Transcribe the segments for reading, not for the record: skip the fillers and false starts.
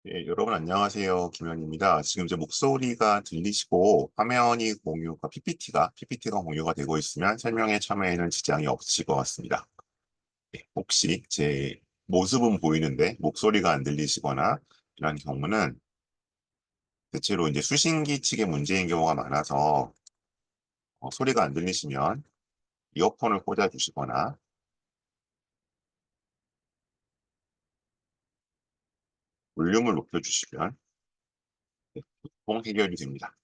예, 여러분 안녕하세요. 김현입니다. 지금 제 목소리가 들리시고 화면이 공유가 PPT가 공유가 되고 있으면 설명에 참여에는 지장이 없으실 것 같습니다. 예, 혹시 제 모습은 보이는데 목소리가 안 들리시거나 이런 경우는 대체로 이제 수신기 측의 문제인 경우가 많아서 소리가 안 들리시면 이어폰을 꽂아 주시거나 볼륨을 높여 주시면 보통 해결이 됩니다.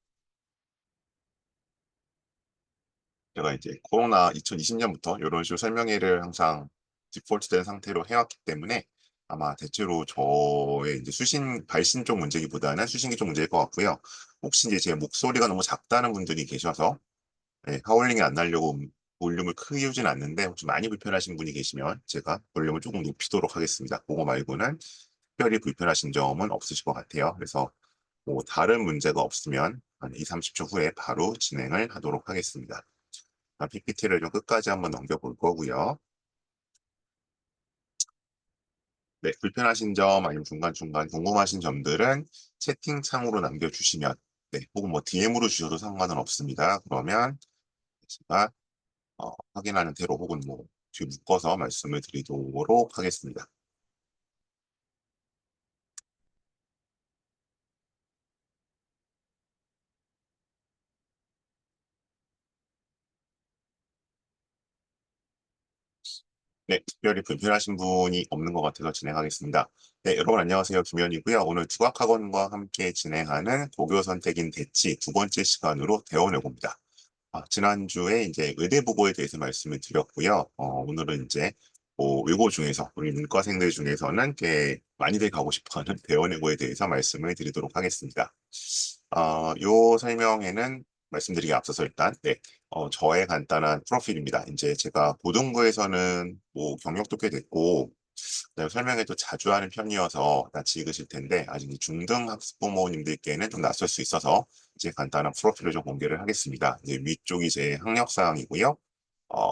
제가 이제 코로나 2020년부터 이런 식으로 설명회를 항상 디폴트된 상태로 해왔기 때문에 아마 대체로 저의 이제 발신 쪽 문제기보다는 수신기 쪽 문제일 것 같고요. 혹시 이제 제 목소리가 너무 작다는 분들이 계셔서 하울링이 안 나려고 볼륨을 크게 주진 않는데 혹시 많이 불편하신 분이 계시면 제가 볼륨을 조금 높이도록 하겠습니다. 그거 말고는 특별히 불편하신 점은 없으실 것 같아요. 그래서 뭐 다른 문제가 없으면 한 2, 30초 후에 바로 진행을 하도록 하겠습니다. PPT를 좀 끝까지 한번 넘겨볼 거고요. 네, 불편하신 점 아니면 중간중간 궁금하신 점들은 채팅창으로 남겨주시면, 네, 혹은 뭐 DM으로 주셔도 상관은 없습니다. 그러면 제가 확인하는 대로 혹은 뭐 뒤에 묶어서 말씀을 드리도록 하겠습니다. 네, 특별히 불편하신 분이 없는 것 같아서 진행하겠습니다. 네, 여러분 안녕하세요. 김현이고요. 오늘 두각학원과 함께 진행하는 고교 선택인 대치 두 번째 시간으로 대원해봅니다. 지난주에 이제 의대 보고에 대해서 말씀을 드렸고요. 오늘은 이제 뭐 외고 중에서 우리 문과생들 중에서는 꽤 많이들 가고 싶어하는 대원외고에 대해서 말씀을 드리도록 하겠습니다. 요 설명에는 말씀드리기 앞서서 일단 네, 저의 간단한 프로필입니다. 이제 제가 고등부에서는 뭐 경력도 꽤 됐고 그다음에 설명회도 자주 하는 편이어서 같이 읽으실 텐데 아직 중등 학부모님들께는 좀 낯설 수 있어서 이제 간단한 프로필을 좀 공개를 하겠습니다. 이제 위쪽이 제 학력 사항이고요.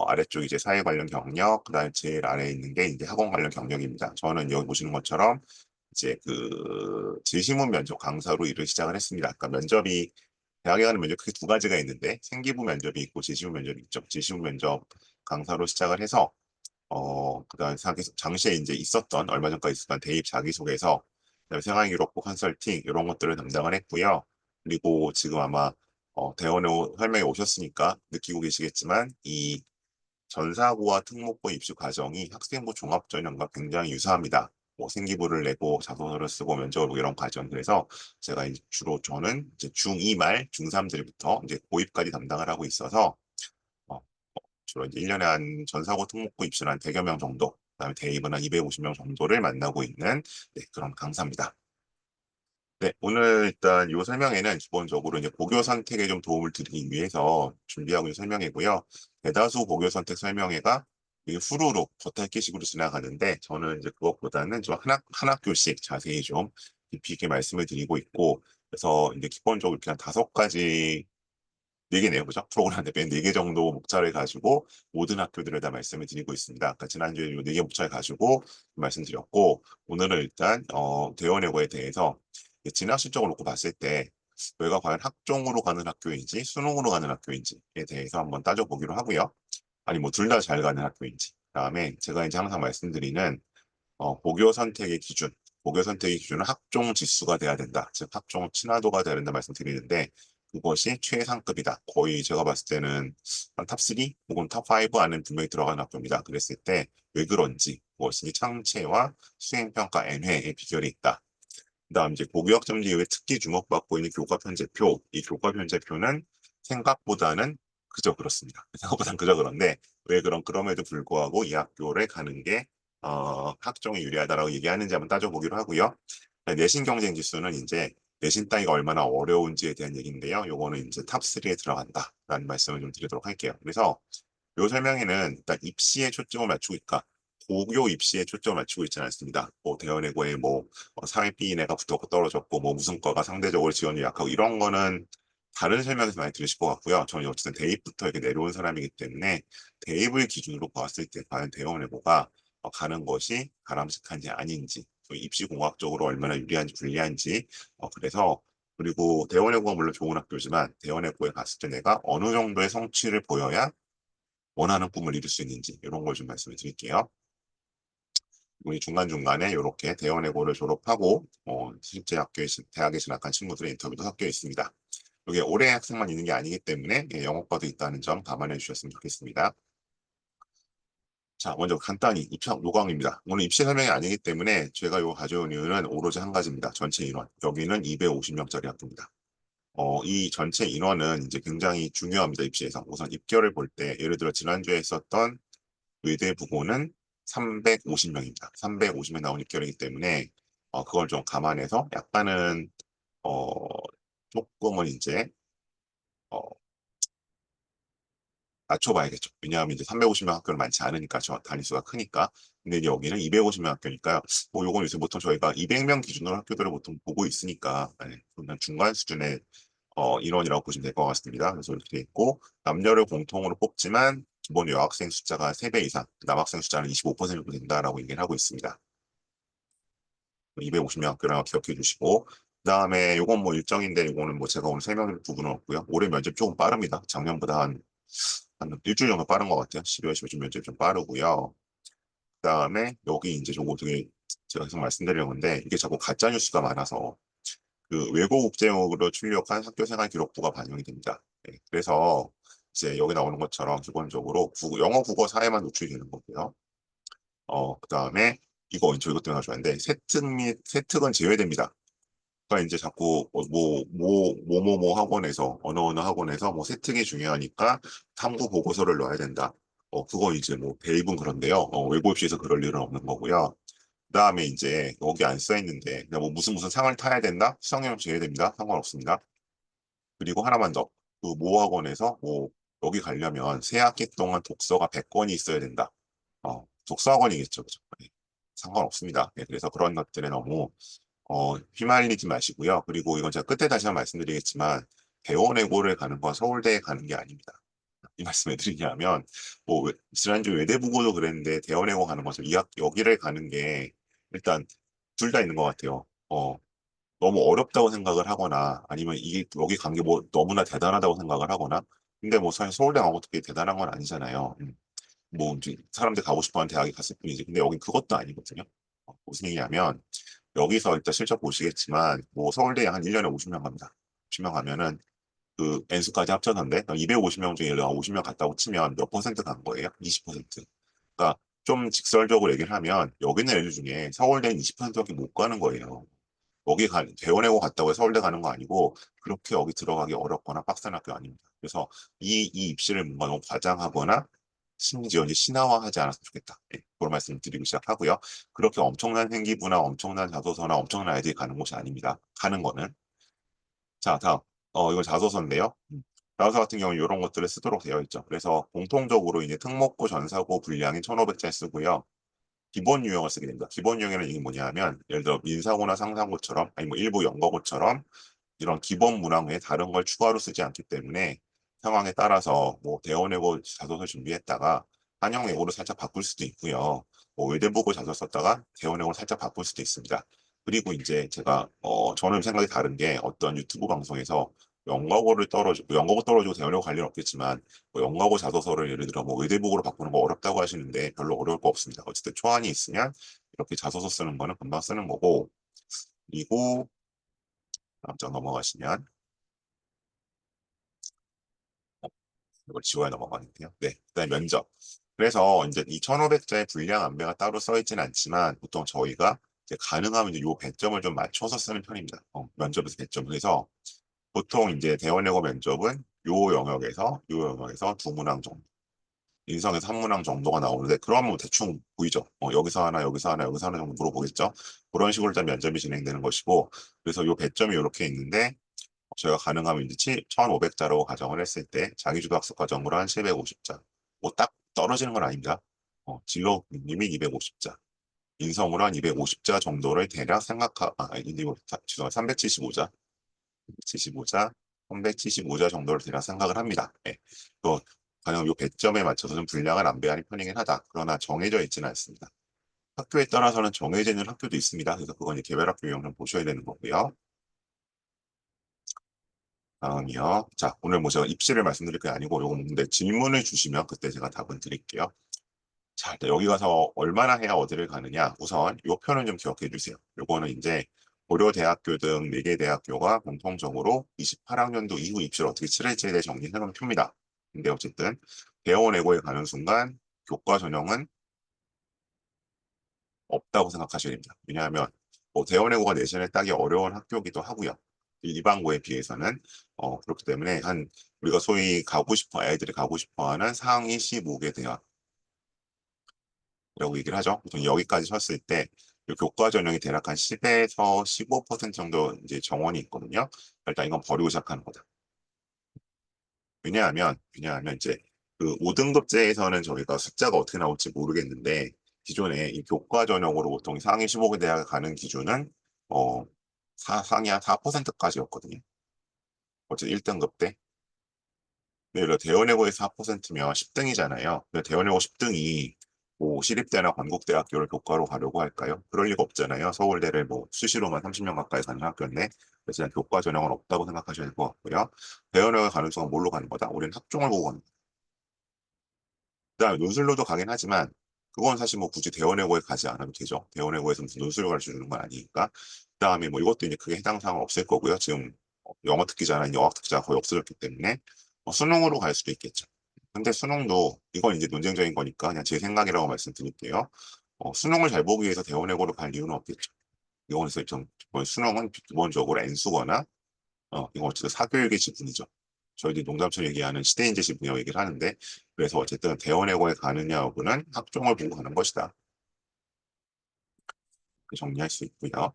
아래쪽이 이제 사회 관련 경력, 그다음에 제일 아래에 있는 게 이제 학원 관련 경력입니다. 저는 여기 보시는 것처럼 이제 그 제시문 면접 강사로 일을 시작을 했습니다. 그러니까 면접이 대학에 가는 면접 크게 두 가지가 있는데 생기부 면접이 있고 제시문 면접이 있죠. 제시문 면접 강사로 시작을 해서 그다음에 당시에 이제 있었던 얼마 전까지 있었던 대입 자기소개서, 그다음에 생활기록부 컨설팅 이런 것들을 담당을 했고요. 그리고 지금 아마 대원에 설명에 오셨으니까 느끼고 계시겠지만 이 전사고와 특목고 입시 과정이 학생부 종합전형과 굉장히 유사합니다. 뭐 생기부를 내고 자소서를 쓰고 면접을 보고 이런 과정. 그래서 제가 이제 주로 저는 이제 중2 말 중3들부터 이제 고입까지 담당을 하고 있어서 어, 주로 이제 1년에 한 전사고 특목고 입시를 한 100여 명 정도, 그다음에 대입은 한 250명 정도를 만나고 있는 네, 그런 강사입니다. 네, 오늘 일단 이 설명회는 기본적으로 이제 고교 선택에 좀 도움을 드리기 위해서 준비하고 있는 설명회고요. 대다수 고교 선택 설명회가 이게 후루룩 겉핥기식으로 지나가는데 저는 이제 그것보다는 좀 한 학교씩 자세히 좀 깊이 있게 말씀을 드리고 있고, 그래서 이제 기본적으로 그냥 5가지, 4개네요. 그죠? 프로그램 대표 4개 정도 목차를 가지고 모든 학교들을 다 말씀을 드리고 있습니다. 아까 지난주에 이 4개 목차를 가지고 말씀드렸고, 오늘은 일단 대원외고에 대해서 진학 실적을 놓고 봤을 때 저희가 과연 학종으로 가는 학교인지 수능으로 가는 학교인지에 대해서 한번 따져보기로 하고요. 아니 뭐 둘 다 잘 가는 학교인지. 그다음에 제가 이제 항상 말씀드리는 고교 선택의 기준, 고교 선택의 기준은 학종 지수가 돼야 된다. 즉 학종 친화도가 돼야 된다 말씀드리는데 그것이 최상급이다. 거의 제가 봤을 때는 탑3 혹은 탑5 안에 분명히 들어가는 학교입니다. 그랬을 때 왜 그런지, 무엇인지 창체와 수행평가 N회의 비결이 있다. 그다음 이제 고교학점제 이후에 특히 주목받고 있는 교과 편제표. 이 교과 편제표는 생각보다는 그저 그렇습니다. 생각보다는 그저 그런데 왜 그럼에도 불구하고 이 학교를 가는 게 학종에 유리하다라고 얘기하는지 한번 따져보기로 하고요. 내신 경쟁 지수는 이제 내신 따기가 얼마나 어려운지에 대한 얘기인데요. 요거는 이제 탑3에 들어간다라는 말씀을 좀 드리도록 할게요. 그래서 요 설명에는 일단 입시에 초점을 맞추고 있다. 고교 입시에 초점을 맞추고 있지는 않습니다. 뭐 대원외고에 뭐 사회비 내가 붙었고 떨어졌고 뭐 무슨 과가 상대적으로 지원이 약하고 이런 거는 다른 설명에서 많이 들으실 것 같고요. 저는 어쨌든 대입부터 이렇게 내려온 사람이기 때문에 대입을 기준으로 봤을 때 과연 대원외고가 가는 것이 바람직한지 아닌지 또 입시공학적으로 얼마나 유리한지 불리한지 그래서 그리고 대원외고가 물론 좋은 학교지만 대원외고에 갔을 때 내가 어느 정도의 성취를 보여야 원하는 꿈을 이룰 수 있는지 이런 걸 좀 말씀을 드릴게요. 우리 중간중간에 이렇게 대원외고를 졸업하고 실제 대학에 진학한 친구들의 인터뷰도 섞여 있습니다. 이게 올해 학생만 있는 게 아니기 때문에 영어과도 있다는 점 감안해 주셨으면 좋겠습니다. 자, 먼저 간단히 입학 요강입니다. 오늘 입시 설명이 아니기 때문에 제가 이거 가져온 이유는 오로지 한 가지입니다. 전체 인원. 여기는 250명짜리 학교입니다. 이 전체 인원은 이제 굉장히 중요합니다. 입시에서. 우선 입결을 볼 때, 예를 들어 지난주에 있었던 의대 부고는 350명입니다. 350명 나온 입결이기 때문에, 그걸 좀 감안해서 약간은, 어, 조금은 이제, 어, 낮춰봐야겠죠. 왜냐하면 이제 350명 학교는 많지 않으니까, 저 단위수가 크니까. 근데 이제 여기는 250명 학교니까요. 뭐 요건 요새 보통 저희가 200명 기준으로 학교들을 보통 보고 있으니까, 네, 그냥 중간 수준의 인원이라고 보시면 될 것 같습니다. 그래서 이렇게 돼 있고, 남녀를 공통으로 뽑지만, 기본 여학생 숫자가 3배 이상, 남학생 숫자는 25% 된다라고 얘기를 하고 있습니다. 250명 학교라고 기억해 주시고, 그 다음에 요건 뭐 일정인데, 요거는 뭐 제가 오늘 설명드릴 부분은 없고요. 올해 면접 조금 빠릅니다. 작년보다 한 일주일 정도 빠른 것 같아요. 12월, 11월 면접 좀 빠르고요. 그 다음에 여기 이제 저거 되게 제가 계속 말씀드리는 건데, 이게 자꾸 가짜 뉴스가 많아서 그 외고 국제학으로 출력한 학교 생활 기록부가 반영이 됩니다. 네, 그래서 이제 여기 나오는 것처럼 기본적으로 영어, 국어, 사회만 노출이 되는 거고요. 그다음에 이것 때문에 좋아하는데 세특 및 세특은 제외됩니다. 그러니까 이제 자꾸 뭐 학원에서 어느 학원에서 뭐 세특이 중요하니까 탐구 보고서를 넣어야 된다. 그거 이제 뭐 대부분 그런데요. 외고 입시에서 그럴 일은 없는 거고요. 그다음에 이제 여기 안 써 있는데 그냥 뭐 무슨 상을 타야 된다? 수학여행 제외됩니다. 상관없습니다. 그리고 하나만 더. 그 모학원에서 뭐 여기 가려면 새 학기 동안 독서가 100권이 있어야 된다. 독서학원이겠죠. 그죠? 네. 상관없습니다. 네, 그래서 그런 것들에 너무 휘말리지 마시고요. 그리고 이건 제가 끝에 다시 한번 말씀드리겠지만 대원외고를 가는 건 서울대에 가는 게 아닙니다. 이 말씀을 드리냐면 뭐 지난주 외대부고도 그랬는데 대원외고 가는 것처럼 여기를 가는 게 일단 둘 다 있는 것 같아요. 너무 어렵다고 생각을 하거나 아니면 이게 여기 간 게 뭐 너무나 대단하다고 생각을 하거나 근데 뭐 사실 서울대 가고 어떻게 대단한 건 아니잖아요. 뭐 이제 사람들 가고 싶어하는 대학에 갔을 뿐이지. 근데 여긴 그것도 아니거든요. 무슨 얘기냐면 여기서 일단 실적 보시겠지만 뭐 서울대에 한 1년에 50명 갑니다. 50명 가면은 그 N수까지 합쳐서인데 250명 중에 50명 갔다고 치면 몇 퍼센트 간 거예요? 20%. 그러니까 좀 직설적으로 얘기를 하면 여기 있는 애들 중에 서울대는 20%밖에 못 가는 거예요. 대원외고 갔다고 해서 서울대 가는 거 아니고 그렇게 여기 들어가기 어렵거나 빡센 학교 아닙니다. 그래서 이 입시를 뭔가 너무 과장하거나 심지어 이제 신화화하지 않았으면 좋겠다. 그런 말씀 드리고 시작하고요. 그렇게 엄청난 생기부나 엄청난 자소서나 엄청난 아이들이 가는 곳이 아닙니다. 가는 거는. 자, 다음. 이건 자소서인데요. 자소서 같은 경우는 이런 것들을 쓰도록 되어 있죠. 그래서 공통적으로 이제 특목고, 전사고 분량이 1,500자 쓰고요. 기본 유형을 쓰게 됩니다. 기본 유형에는 이게 뭐냐면 예를 들어 민사고나 상상고처럼 아니 뭐 일부 연거고처럼 이런 기본 문항 외에 다른 걸 추가로 쓰지 않기 때문에 상황에 따라서 뭐 대원외고 자소서 준비했다가 한영외고로 살짝 바꿀 수도 있고요. 뭐 외대보고 자소서 썼다가 대원외고로 살짝 바꿀 수도 있습니다. 그리고 이제 제가 저는 생각이 다른 게 어떤 유튜브 방송에서 영어고 떨어지고 대원외고 갈 일은 없겠지만 뭐 영어고 자소서를 예를 들어 뭐 의대복으로 바꾸는 거 어렵다고 하시는데 별로 어려울 거 없습니다. 어쨌든 초안이 있으면 이렇게 자소서 쓰는 거는 금방 쓰는 거고 그리고 다음 장 넘어가시면 이걸 지워야 넘어가는데요. 네, 그다음에 면접. 그래서 이제 이 1,500자의 분량 안배가 따로 써 있지는 않지만 보통 저희가 이제 가능하면 이제 요 배점을 좀 맞춰서 쓰는 편입니다. 면접에서 배점을 해서 보통 이제 대원외고 면접은 요 영역에서 두 문항 정도. 인성에서 한 문항 정도가 나오는데 그러면 대충 보이죠. 여기서 하나, 여기서 하나, 여기서 하나 정도 물어보겠죠. 그런 식으로 일단 면접이 진행되는 것이고 그래서 요 배점이 이렇게 있는데 저희가 가능하면 이제 1,500자로 가정을 했을 때 자기주도 학습 과정으로 한 750자. 뭐 딱 떨어지는 건 아닙니다. 진로님이 250자. 인성으로 한 250자 정도를 대략 이거 죄송합니다. 375자. 375자, 375자 정도를 대략 생각을 합니다. 네. 가령 요 배점에 맞춰서 좀 분량을 안배하는 편이긴 하다. 그러나 정해져 있지는 않습니다. 학교에 따라서는 정해져 있는 학교도 있습니다. 그래서 그건 이제 개별학교 유형을 보셔야 되는 거고요. 다음이요. 자, 오늘 뭐 제가 입시를 말씀드릴 게 아니고 요거 근데 질문을 주시면 그때 제가 답은 드릴게요. 자, 일단 여기 가서 얼마나 해야 어디를 가느냐. 우선 요 표는 좀 기억해 주세요. 요거는 이제 고려대학교 등 4개 대학교가 공통적으로 28학년도 이후 입시를 어떻게 치를지에 대해 정리해 놓은 표입니다. 근데 어쨌든 대원외고에 가는 순간 교과 전형은 없다고 생각하셔야 됩니다. 왜냐하면 뭐 대원외고가 내신을 따기 어려운 학교이기도 하고요. 일반고에 비해서는 그렇기 때문에 한 우리가 소위 가고 싶어 아이들이 가고 싶어하는 상위 15개 대학이라고 얘기를 하죠. 보통 여기까지 쳤을 때 교과 전형이 대략 한 10에서 15% 정도 이제 정원이 있거든요. 일단 이건 버리고 시작하는 거다. 왜냐하면 이제 그 5등급제에서는 저희가 숫자가 어떻게 나올지 모르겠는데 기존에 이 교과 전형으로 보통 상위 15개 대학에 가는 기준은 어 상위 한 4%까지였거든요. 어쨌든 1등급 때. 예를 들어 대원외고에서 4%면 10등이잖아요. 대원외고 10등이 뭐 시립대나 건국대학교를 교과로 가려고 할까요? 그럴 리가 없잖아요. 서울대를 뭐 수시로만 30년 가까이 가는 학교인데 그래서 그냥 교과 전형은 없다고 생각하셔야 될 것 같고요. 대원외고 가는 순간 뭘로 가는 거다? 우리는 학종을 보고 가는 거다. 그다음에 논술로도 가긴 하지만 그건 사실 뭐 굳이 대원외고에 가지 않아도 되죠. 대원외고에서 무슨 논술을 가르쳐 주는 건 아니니까. 그다음에 뭐 이것도 이제 크게 해당 사항은 없을 거고요. 지금 영어 특기자나 영학 특기자가 거의 없어졌기 때문에 수능으로 갈 수도 있겠죠. 근데 수능도 이건 이제 논쟁적인 거니까 그냥 제 생각이라고 말씀드릴게요. 수능을 잘 보기 위해서 대원외고로 갈 이유는 없겠죠. 이건 그래서 좀 수능은 기본적으로 N수거나 이건 어쨌든 사교육의 지분이죠. 저희들이 농담처럼 얘기하는 시대인재 지분이라고 얘기를 하는데 그래서 어쨌든 대원외고에 가느냐 여부는 학종을 보고 가는 것이다. 이렇게 정리할 수 있고요.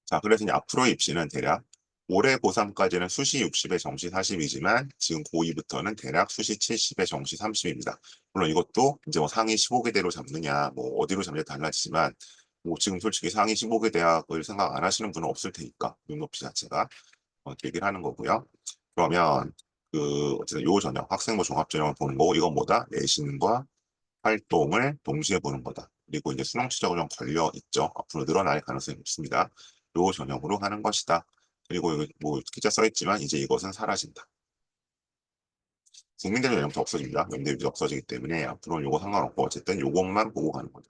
자, 그래서 이제 앞으로의 입시는 대략 올해 고3까지는 수시 60에 정시 40이지만 지금 고2부터는 대략 수시 70에 정시 30입니다. 물론 이것도 이제 뭐 상위 15개대로 잡느냐, 뭐 어디로 잡느냐 달라지지만 뭐 지금 솔직히 상위 15개 대학을 생각 안 하시는 분은 없을 테니까 눈높이 자체가 얘기를 하는 거고요. 그러면 그 어쨌든 요 전형 학생부 종합 전형을 보는 거고 이건 뭐다? 내신과 활동을 동시에 보는 거다. 그리고 이제 수능 최저가 좀 걸려 있죠. 앞으로 늘어날 가능성이 높습니다. 요 전형으로 하는 것이다. 그리고 여기 뭐 기자 써 있지만 이제 이것은 사라진다. 국민대는 전형부터 없어집니다. 연대율이 없어지기 때문에 앞으로는 요거 상관없고 어쨌든 요것만 보고 가는 거다.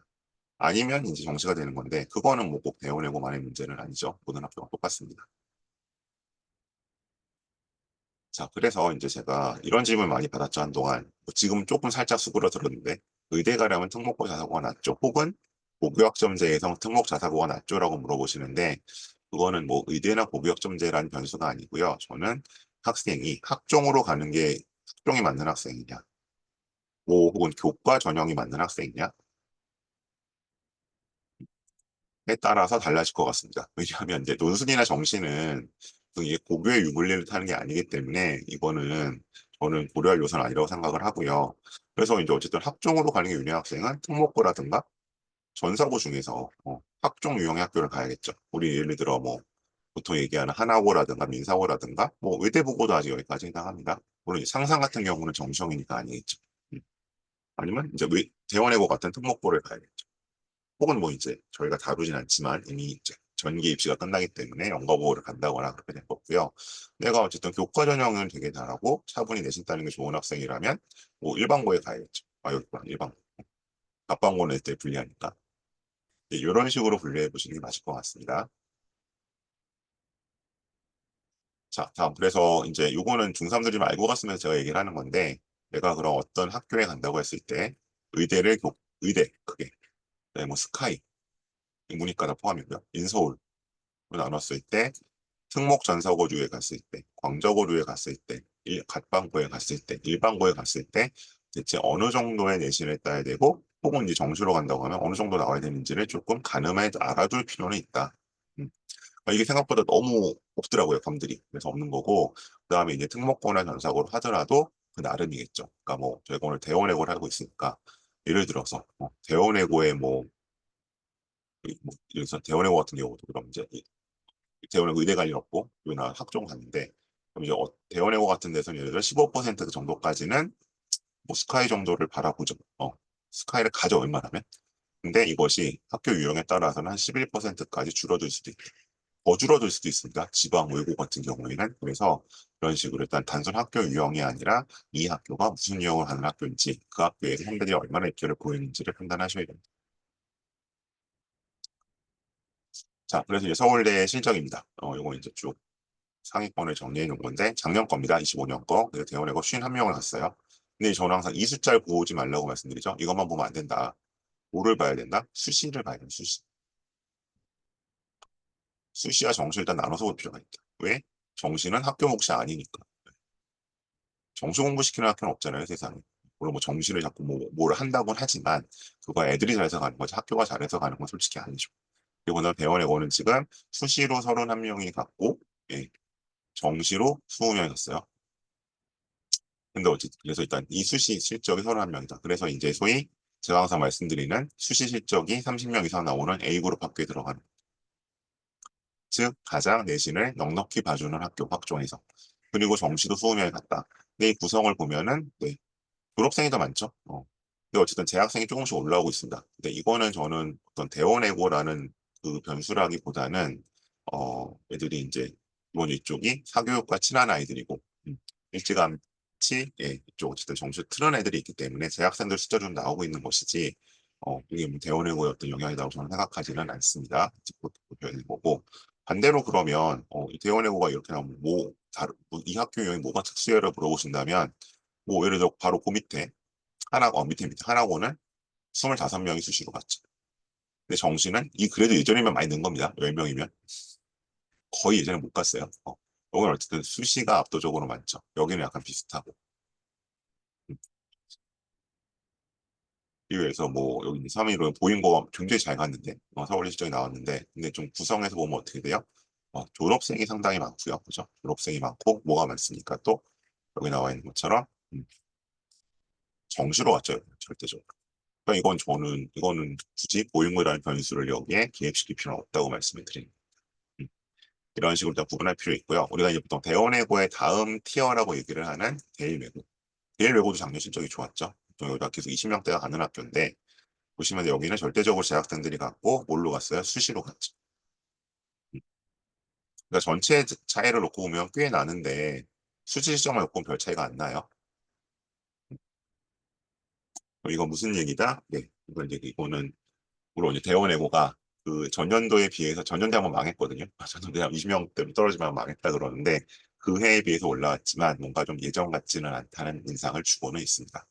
아니면 이제 정시가 되는 건데 그거는 뭐 꼭 배워내고만의 문제는 아니죠. 모든 학교가 똑같습니다. 자, 그래서 이제 제가 이런 질문 많이 받았죠, 한동안. 뭐 지금 조금 살짝 수그러들었는데, 의대 가려면 특목고 자사고가 낫죠? 혹은 고교학점제에서 특목 자사고가 낫죠라고 물어보시는데, 그거는 뭐 의대나 고교학점제라는 변수가 아니고요. 저는 학생이 학종으로 가는 게 학종이 맞는 학생이냐, 뭐 혹은 교과 전형이 맞는 학생이냐, 에 따라서 달라질 것 같습니다. 왜냐하면 이제 논술이나 정시는 이게 고교의 유불리를 타는 게 아니기 때문에 이거는 저는 고려할 요소는 아니라고 생각을 하고요. 그래서 이제 어쨌든 학종으로 가는 게 유리한 학생은 특목고라든가 전사고 중에서 학종 유형의 학교를 가야겠죠. 우리 예를 들어 뭐 보통 얘기하는 하나고라든가 민사고라든가 뭐 의대부고도 아직 여기까지 해당합니다. 물론 이제 상상 같은 경우는 정시형이니까 아니겠죠. 음. 아니면 이제 대원외고 같은 특목고를 가야겠죠. 혹은 뭐 이제 저희가 다루진 않지만 이미 이제 전기 입시가 끝나기 때문에 연가보호를 간다거나 그렇게 될 거고요. 내가 어쨌든 교과 전형을 되게 잘하고 차분히 내신 따는 게 좋은 학생이라면 뭐 일반고에 가야겠죠. 아 여기 봐 일반고. 갑반고는 때 불리하니까. 이런 식으로 분류해 보시는 게 맞을 것 같습니다. 자, 다음 그래서 이제 요거는 중3들이 좀 알고 갔으면 제가 얘기를 하는 건데 내가 그럼 어떤 학교에 간다고 했을 때 의대 크게 네, 뭐 스카이 문이과 다 포함이고요. 인서울 나눴을 때 특목 전사고류에 갔을 때, 광저고류에 갔을 때, 갓방고에 갔을 때, 일반고에 갔을 때 대체 어느 정도의 내신을 따야 되고 혹은 이제 정시로 간다고 하면 어느 정도 나와야 되는지를 조금 가늠해 알아둘 필요는 있다. 음. 이게 생각보다 너무 없더라고요, 검들이. 그래서 없는 거고 그다음에 이제 특목고나 전사고를 하더라도 그 나름이겠죠. 그러니까 뭐 저희가 오늘 대원외고를 하고 있으니까 예를 들어서 대원외고에 뭐 예를 들어서 대원외고 같은 경우도 그럼 이제 대원외고 의대 갈 일 없고 나 학종 갔는데 그럼 이제 대원외고 같은 데서는 예를 들어 15% 정도까지는 뭐 스카이 정도를 바라보죠. 스카이를 가져 웬만하면. 근데 이것이 학교 유형에 따라서는 한 11%까지 줄어들 수도 있다. 더 줄어들 수도 있습니다. 지방 외고 같은 경우에는. 그래서 이런 식으로 일단 단순 학교 유형이 아니라 이 학교가 무슨 유형을 하는 학교인지 그 학교에서 선배들이 얼마나 입지를 보이는지를 판단하셔야 됩니다. 자, 그래서 이제 서울대 실적입니다. 요거 이제 쭉 상위권을 정리해 놓은 건데 작년 겁니다. 25년 거. 그래서 대원외고 51명을 갔어요. 근데 저는 항상 이 숫자를 보지 말라고 말씀드리죠. 이것만 보면 안 된다. 뭐를 봐야 된다? 수시를 봐야 된다. 수시. 수시와 정시 일단 나눠서 볼 필요가 있다. 왜? 정시는 학교 몫이 아니니까. 정시 공부시키는 학교는 없잖아요, 세상에. 물론 뭐 정시를 자꾸 뭐를 한다고는 하지만 그거 애들이 잘해서 가는 거지 학교가 잘해서 가는 건 솔직히 아니죠. 그리고 는 대원외고는 지금 수시로 31명이 갔고 예, 정시로 20명이 갔어요. 근데 어쨌든 그래서 일단 이 수시 실적이 31명이다. 그래서 이제 소위 제가 항상 말씀드리는 수시 실적이 30명 이상 나오는 A그룹 학교에 들어가는 즉 가장 내신을 넉넉히 봐주는 학교 확정해서 그리고 정시도 20명이 갔다. 근데 이 구성을 보면은 네, 졸업생이 더 많죠. 근데 어쨌든 재학생이 조금씩 올라오고 있습니다. 근데 이거는 저는 어떤 대원외고라는 그 변수라기보다는 애들이 이제 이번 이쪽이 사교육과 친한 아이들이고 일찌감치 예, 이쪽 어쨌든 정시 트는 애들이 있기 때문에 재학생들 숫자 좀 나오고 있는 것이지 이게 뭐 대원외고의 어떤 영향이라고 저는 생각하지는 않습니다. 보여야 되는 거고 반대로 그러면 이 대원외고가 이렇게 나오면 이 학교 유형이 뭐가 특수해를 물어보신다면 뭐 예를 들어 바로 그 밑에 밑에 하나고는 25명이 수시로 갔죠. 근데 정시는 이 그래도 예전이면 많이 는 겁니다. 10명이면 거의 예전에 못 갔어요. 여기는 어쨌든 수시가 압도적으로 많죠. 여기는 약간 비슷하고. 음, 비교해서 뭐 여기 3위로 보인 거 굉장히 잘 갔는데 서울 실적이 나왔는데 근데 좀 구성해서 보면 어떻게 돼요? 졸업생이 상당히 많고요. 그죠? 졸업생이 많고 뭐가 많습니까? 또 여기 나와 있는 것처럼 정시로 갔죠. 절대적으로. 그러니까 이거는 굳이 보잉고라는 변수를 여기에 기획시킬 필요는 없다고 말씀을 드립니다. 음, 이런 식으로 다 구분할 필요 있고요. 우리가 이제 보통 대원외고의 다음 티어라고 얘기를 하는 대일외고. 대일외고도 작년 실적이 좋았죠. 보통 여기가 계속 20명대가 가는 학교인데 보시면 여기는 절대적으로 재학생들이 갔고 뭘로 갔어요? 수시로 갔죠. 음, 그러니까 전체 차이를 놓고 보면 꽤 나는데 수시 시점을 놓고 보면 별 차이가 안 나요. 이거 무슨 얘기다? 네, 이거는 물론 이제 대원외고가 그 전년도에 비해서 전년대 한번 망했거든요. 전년대 한 20명대로 떨어지면 망했다 그러는데 그 해에 비해서 올라왔지만 뭔가 좀 예전 같지는 않다는 인상을 주고는 있습니다.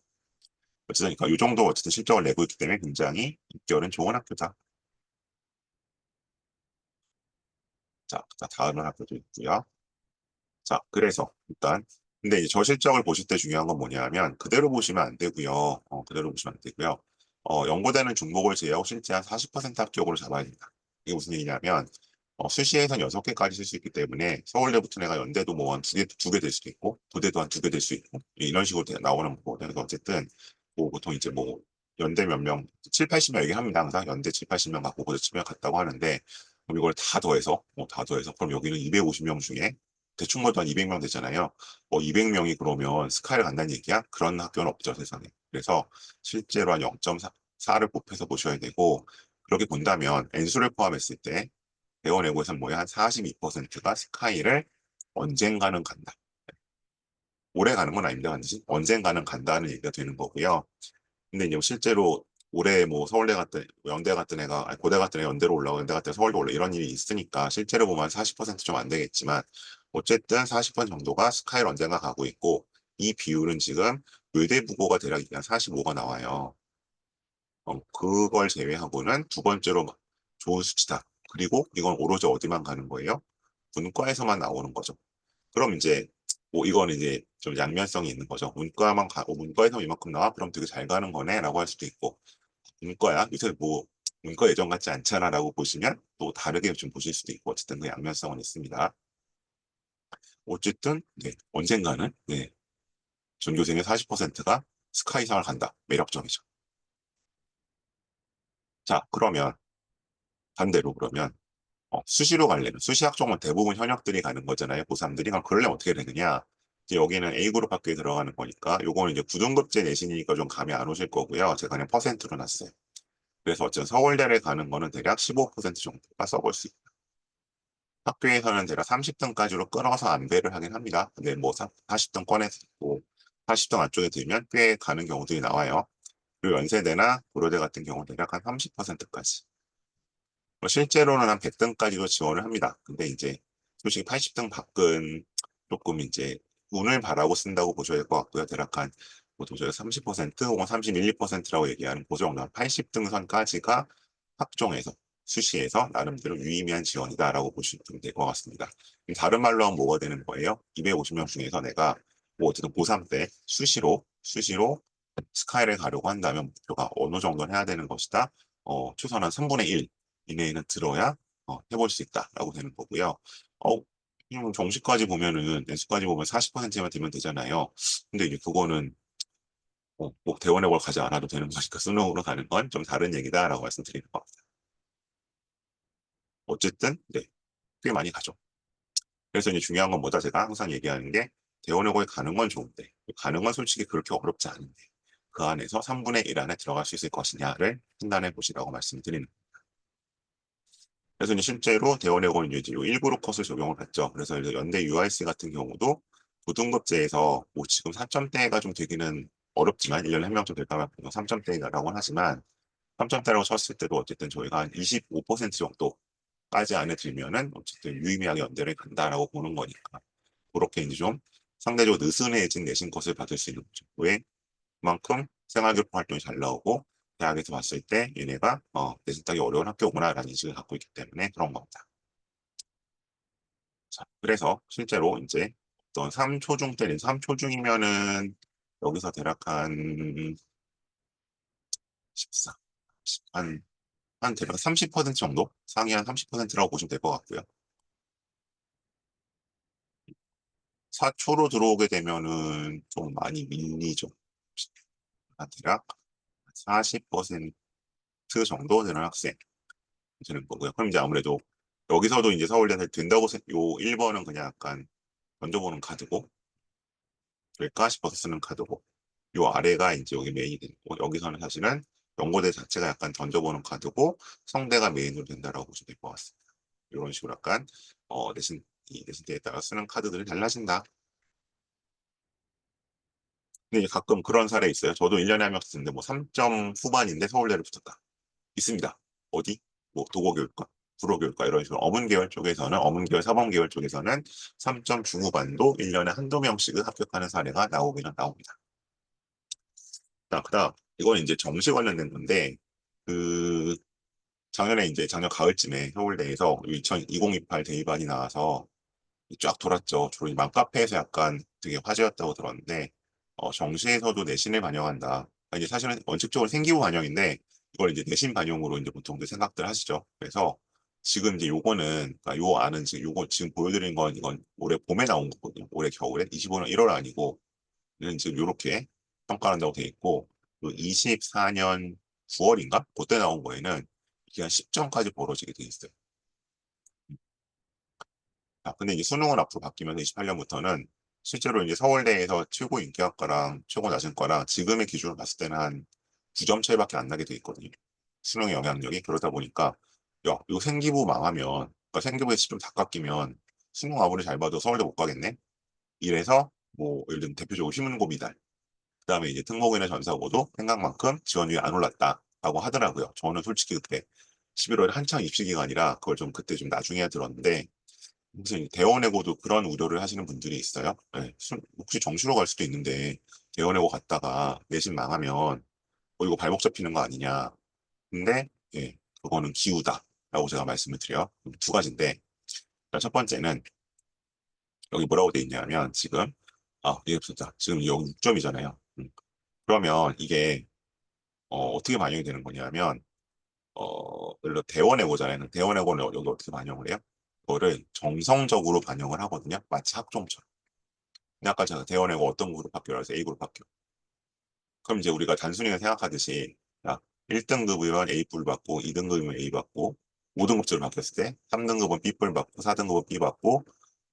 어쨌든 이 정도 어쨌든 실적을 내고 있기 때문에 굉장히 입결은 좋은 학교다. 자, 다음은 학교도 있고요. 자, 그래서 일단 근데 이제 저 실적을 보실 때 중요한 건 뭐냐면 그대로 보시면 안 되고요. 그대로 보시면 안 되고요. 연고되는 중복을 제외하고 실제 한 40% 합격으로 잡아야 된다. 이게 무슨 얘기냐면 수시에선 6개까지 쓸 수 있기 때문에 서울대 붙은 애가 연대도 뭐 한 두 개 될 수도 있고 고대도 한 2개 될 수 있고 이런 식으로 나오는 거거든요. 그래서 어쨌든 뭐 보통 이제 뭐 연대 몇 명, 7, 80명 얘기합니다. 항상 연대 7, 80명 갖고 고대 7명 갔다고 하는데 그럼 이걸 다 더해서 그럼 여기는 250명 중에 대충 뭐도 한 200명 되잖아요. 200명이 그러면 스카이를 간다는 얘기야? 그런 학교는 없죠, 세상에. 그래서 실제로 한 0.4를 곱해서 보셔야 되고 그렇게 본다면 N수를 포함했을 때 대원외고에서는 뭐야? 한 42%가 스카이를 언젠가는 간다. 오래 가는 건 아닙니다. 반드시 언젠가는 간다는 얘기가 되는 거고요. 근데 이제 실제로 올해 뭐 서울대 갔던 연대 갔던 애가 아니, 고대 갔던 애 연대로 올라오고 연대 갔던 애 서울대 올라 이런 일이 있으니까 실제로 보면 40%좀 안 되겠지만 어쨌든 40% 정도가 스카이를 언젠가 가고 있고 이 비율은 지금 의대부고가 대략 한 45가 나와요. 그걸 제외하고는 두 번째로 좋은 수치다. 그리고 이건 오로지 어디만 가는 거예요? 문과에서만 나오는 거죠. 그럼 이제 뭐 이거는 이제 좀 양면성이 있는 거죠. 문과만 가고 문과에서 이만큼 나와? 그럼 되게 잘 가는 거네라고 할 수도 있고 문과야 요새 뭐 문과 예전 같지 않잖아라고 보시면 또 다르게 좀 보실 수도 있고 어쨌든 그 양면성은 있습니다. 어쨌든 네, 언젠가는 네, 전교생의 40%가 스카 이상을 간다. 매력적이죠. 자, 그러면 반대로 그러면 수시로 가려면 수시 학종은 대부분 현역들이 가는 거잖아요. 고3들이. 그럼 그러려면 어떻게 되느냐? 이제 여기는 A그룹 학교에 들어가는 거니까 요거는 이제 9등급제 내신이니까 좀 감이 안 오실 거고요. 제가 그냥 퍼센트로 놨어요. 그래서 어쨌든 서울대를 가는 거는 대략 15% 정도가 써볼 수 있다. 학교에서는 대략 30등까지로 끌어서 안배를 하긴 합니다. 근데 뭐 40등 꺼내서 뭐 40등 안쪽에 들면 꽤 가는 경우들이 나와요. 그리고 연세대나 고려대 같은 경우는 대략 한 30%까지. 실제로는 한 100등까지도 지원을 합니다. 근데 이제 솔직히 80등 밖은 조금 이제 운을 바라고 쓴다고 보셔야 될 것 같고요. 대략 한 보통 저희가 30% 혹은 31, 2%라고 얘기하는 그 정도 80등 선까지가 학종에서 수시에서 나름대로 유의미한 지원이다라고 보시면 될 것 같습니다. 다른 말로 하면 뭐가 되는 거예요? 250명 중에서 내가 뭐 어쨌든 고3 때 수시로 스카이를 가려고 한다면 목표가 어느 정도는 해야 되는 것이다. 최소한 한 3분의 1 이내에는 들어야 해볼 수 있다라고 되는 거고요. 정시까지 보면은 연수까지 보면 40%만 되면 되잖아요. 근데 이제 그거는 꼭 대원외고를 가지 않아도 되는 거니까 수능으로 가는 건 좀 다른 얘기다라고 말씀드리는 것 같아요. 어쨌든 네, 꽤 많이 가죠. 그래서 이제 중요한 건 뭐다 제가 항상 얘기하는 게 대원외고에 가는 건 좋은데 가는 건 솔직히 그렇게 어렵지 않은데 그 안에서 3분의 1 안에 들어갈 수 있을 것이냐를 판단해 보시라고 말씀드리는 거예요. 그래서 이제 실제로 대원외고는 이제 1그룹 컷을 적용을 했죠. 그래서 연대 UIC 같은 경우도 고등급제에서 뭐 지금 4점대가 좀 되기는 어렵지만 1년에 한 명쯤 될까 봐 3점대라고는 하지만 3점대라고 쳤을 때도 어쨌든 저희가 한 25% 정도까지 안에 들면은 어쨌든 유의미하게 연대를 간다라고 보는 거니까 그렇게 이제 좀 상대적으로 느슨해진 내신 컷을 받을 수 있는 정도의 그만큼 생활교육 활동이 잘 나오고 대학에서 봤을 때 얘네가 내신 따기 어려운 학교구나라는 인식을 갖고 있기 때문에 그런 겁니다. 자, 그래서 실제로 이제 어떤 3초중 때는 3초중이면은 여기서 대략 한 14, 한 대략 30% 정도? 상위 한 30%라고 보시면 될 것 같고요. 4초로 들어오게 되면은 좀 많이 밀리죠. 대략 40% 정도 되는 학생 되는 거고요. 그럼 이제 아무래도 여기서도 이제 서울대는 된다고 요 1번은 그냥 약간 던져보는 카드고 될까 싶어서 쓰는 카드고 요 아래가 이제 여기 메인이 되는 거고 여기서는 사실은 연고대 자체가 약간 던져보는 카드고 성대가 메인으로 된다라고 보시면 될 것 같습니다. 이런 식으로 약간 이 내신대에 따라 쓰는 카드들이 달라진다. 근데 이제 가끔 그런 사례 있어요. 저도 1년에 한 명 쓰는데 뭐 3점 후반인데 서울대를 붙었다. 있습니다. 어디? 뭐 도고교육과, 불호교육과 이런 식으로 어문계열 쪽에서는 어문계열, 사범계열 쪽에서는 3점 중후반도 1년에 한두 명씩 합격하는 사례가 나오기는 나옵니다. 자, 그다음 이건 이제 정시 관련된 건데 그 작년에 이제 작년 가을쯤에 서울대에서 2028 대입안이 나와서 쫙 돌았죠. 주로 이 맘카페에서 약간 되게 화제였다고 들었는데 정시에서도 내신을 반영한다. 그러니까 이제 사실은 원칙적으로 생기부 반영인데 이걸 이제 내신 반영으로 이제 보통들 생각들 하시죠. 그래서 지금 이제 요거는 그러니까 요 안은 지금 요거 지금 보여드린 건 이건 올해 봄에 나온 거거든요. 올해 겨울에 25년 1월 아니고 얘는 지금 요렇게 평가한다고 돼 있고 그 24년 9월인가 그때 나온 거에는 이게 한 10점까지 벌어지게 돼 있어요. 근데 이제 수능을 앞으로 바뀌면서 28년부터는 실제로 이제 서울대에서 최고 인기학과랑 최고 낮은 과랑 지금의 기준으로 봤을 때는 한 9점 차이밖에 안 나게 돼 있거든요. 수능의 영향력이 그러다 보니까 야, 이거 생기부 망하면 그러니까 생기부에 10점 다 깎이면 수능 아무리 잘 봐도 서울대 못 가겠네. 이래서 뭐 예를 들면 대표적으로 휘문고 미달 그다음에 이제 특목이나 전사고도 생각만큼 지원율이 안 올랐다라고 하더라고요. 저는 솔직히 그때 11월에 한창 입시 기간이라 그걸 좀 그때 좀 나중에 들었는데 혹시 대원외고도 그런 우려를 하시는 분들이 있어요. 네, 혹시 정시로 갈 수도 있는데 대원외고 갔다가 내신 망하면 이거 발목 잡히는 거 아니냐. 근데 예, 그거는 기우다라고 제가 말씀을 드려요. 두 가지인데 첫 번째는 여기 뭐라고 돼 있냐면 지금 이게 진짜 지금 여기 6점이잖아요. 그러면 이게 어떻게 반영이 되는 거냐면 예를 들어 대원외고잖아요. 대원외고는 여기 어떻게 반영을 해요? 그거를 정성적으로 반영을 하거든요. 마치 학종처럼. 근데 아까 제가 대원외고 어떤 그룹 학교라 해서 A그룹 학교. 그럼 이제 우리가 단순히 생각하듯이 야, 1등급이면 A뿔 받고 2등급이면 A 받고 5등급제로 바뀌었을 때 3등급은 B뿔 받고 4등급은 B 받고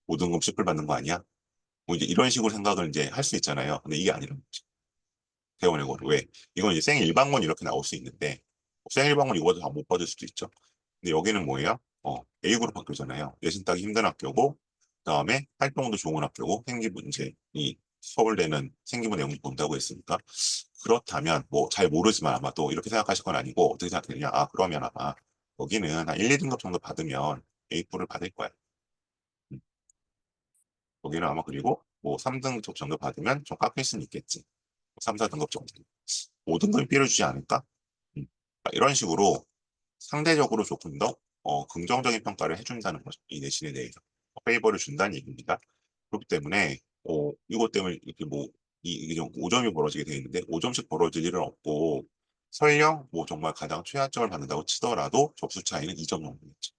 5등급 C뿔 받는 거 아니야? 뭐 이제 이런 식으로 생각을 이제 할 수 있잖아요. 근데 이게 아니란 거죠. 대원외고는 왜? 이건 이제 생일반권 이렇게 나올 수 있는데 생일반권 이거도 다 못 받을 수도 있죠. 근데 여기는 뭐예요? A그룹 학교잖아요. 내신 따기 힘든 학교고 그다음에 활동도 좋은 학교고 생기부 이제 이 서울대는 생기부 내용 본다고 했으니까 그렇다면 뭐 잘 모르지만 아마 또 이렇게 생각하실 건 아니고 어떻게 생각되느냐? 아 그러면 아마 여기는 한 1, 2등급 정도 받으면 A+를 받을 거야. 음, 여기는 아마 그리고 뭐 3등급 정도 받으면 좀 깎일 수는 있겠지. 3, 4등급 정도. 5등급이 빌어주지 않을까? 음. 이런 식으로 상대적으로 조금 더 긍정적인 평가를 해준다는 거죠. 이 내신에 대해서. 페이버를 준다는 얘기입니다. 그렇기 때문에 이것 때문에 이렇게 뭐 이게 좀 5점이 벌어지게 되어 있는데 5점씩 벌어질 일은 없고 설령 뭐 정말 가장 최하점을 받는다고 치더라도 접수 차이는 2점 정도겠죠.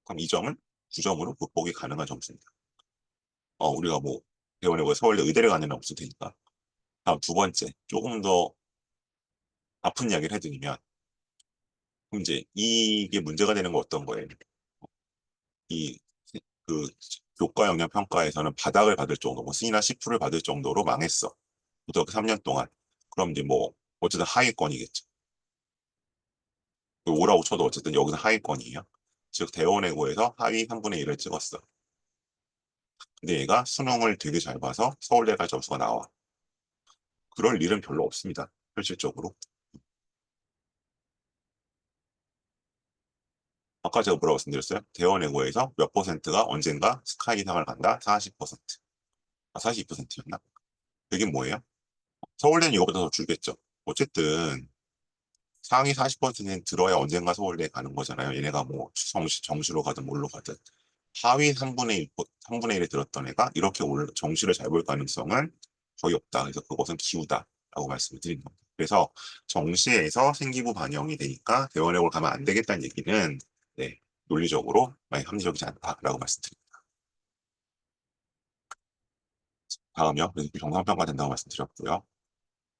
그럼 2점은 9점으로 극복이 가능한 점수입니다. 우리가 뭐 대원이고 서울대 의대를 가는 애는 없을 테니까. 다음 두 번째, 조금 더 아픈 이야기를 해드리면 그럼 이제 이게 문제가 되는 거 어떤 거예요? 이 그 교과 영역 평가에서는 바닥을 받을 정도, 뭐 C나 C를 받을 정도로 망했어. 고등학교 3년 동안. 그럼 이제 뭐 어쨌든 하위권이겠죠. 오라고 쳐도 어쨌든 여기서 하위권이에요. 즉 대원외고에서 하위 3분의 1을 찍었어. 근데 얘가 수능을 되게 잘 봐서 서울대 갈 점수가 나와. 그럴 일은 별로 없습니다. 현실적으로. 아까 제가 뭐라고 말씀드렸어요? 대원외고에서 몇 퍼센트가 언젠가 스카이 이상을 간다? 40%. 아, 42%였나? 그게 뭐예요? 서울대는 이거보다 더 줄겠죠. 어쨌든 상위 40%는 들어야 언젠가 서울대 가는 거잖아요. 얘네가 뭐 정시로 가든 뭘로 가든. 하위 3분의 1, 3분의 1에 들었던 애가 이렇게 정시를 잘 볼 가능성은 거의 없다. 그래서 그것은 기우다라고 말씀을 드리는 겁니다. 그래서 정시에서 생기부 반영이 되니까 대원외고를 가면 안 되겠다는 얘기는 네, 논리적으로 많이 합리적이지 않다라고 말씀드립니다. 다음이요. 정상평가 된다고 말씀드렸고요.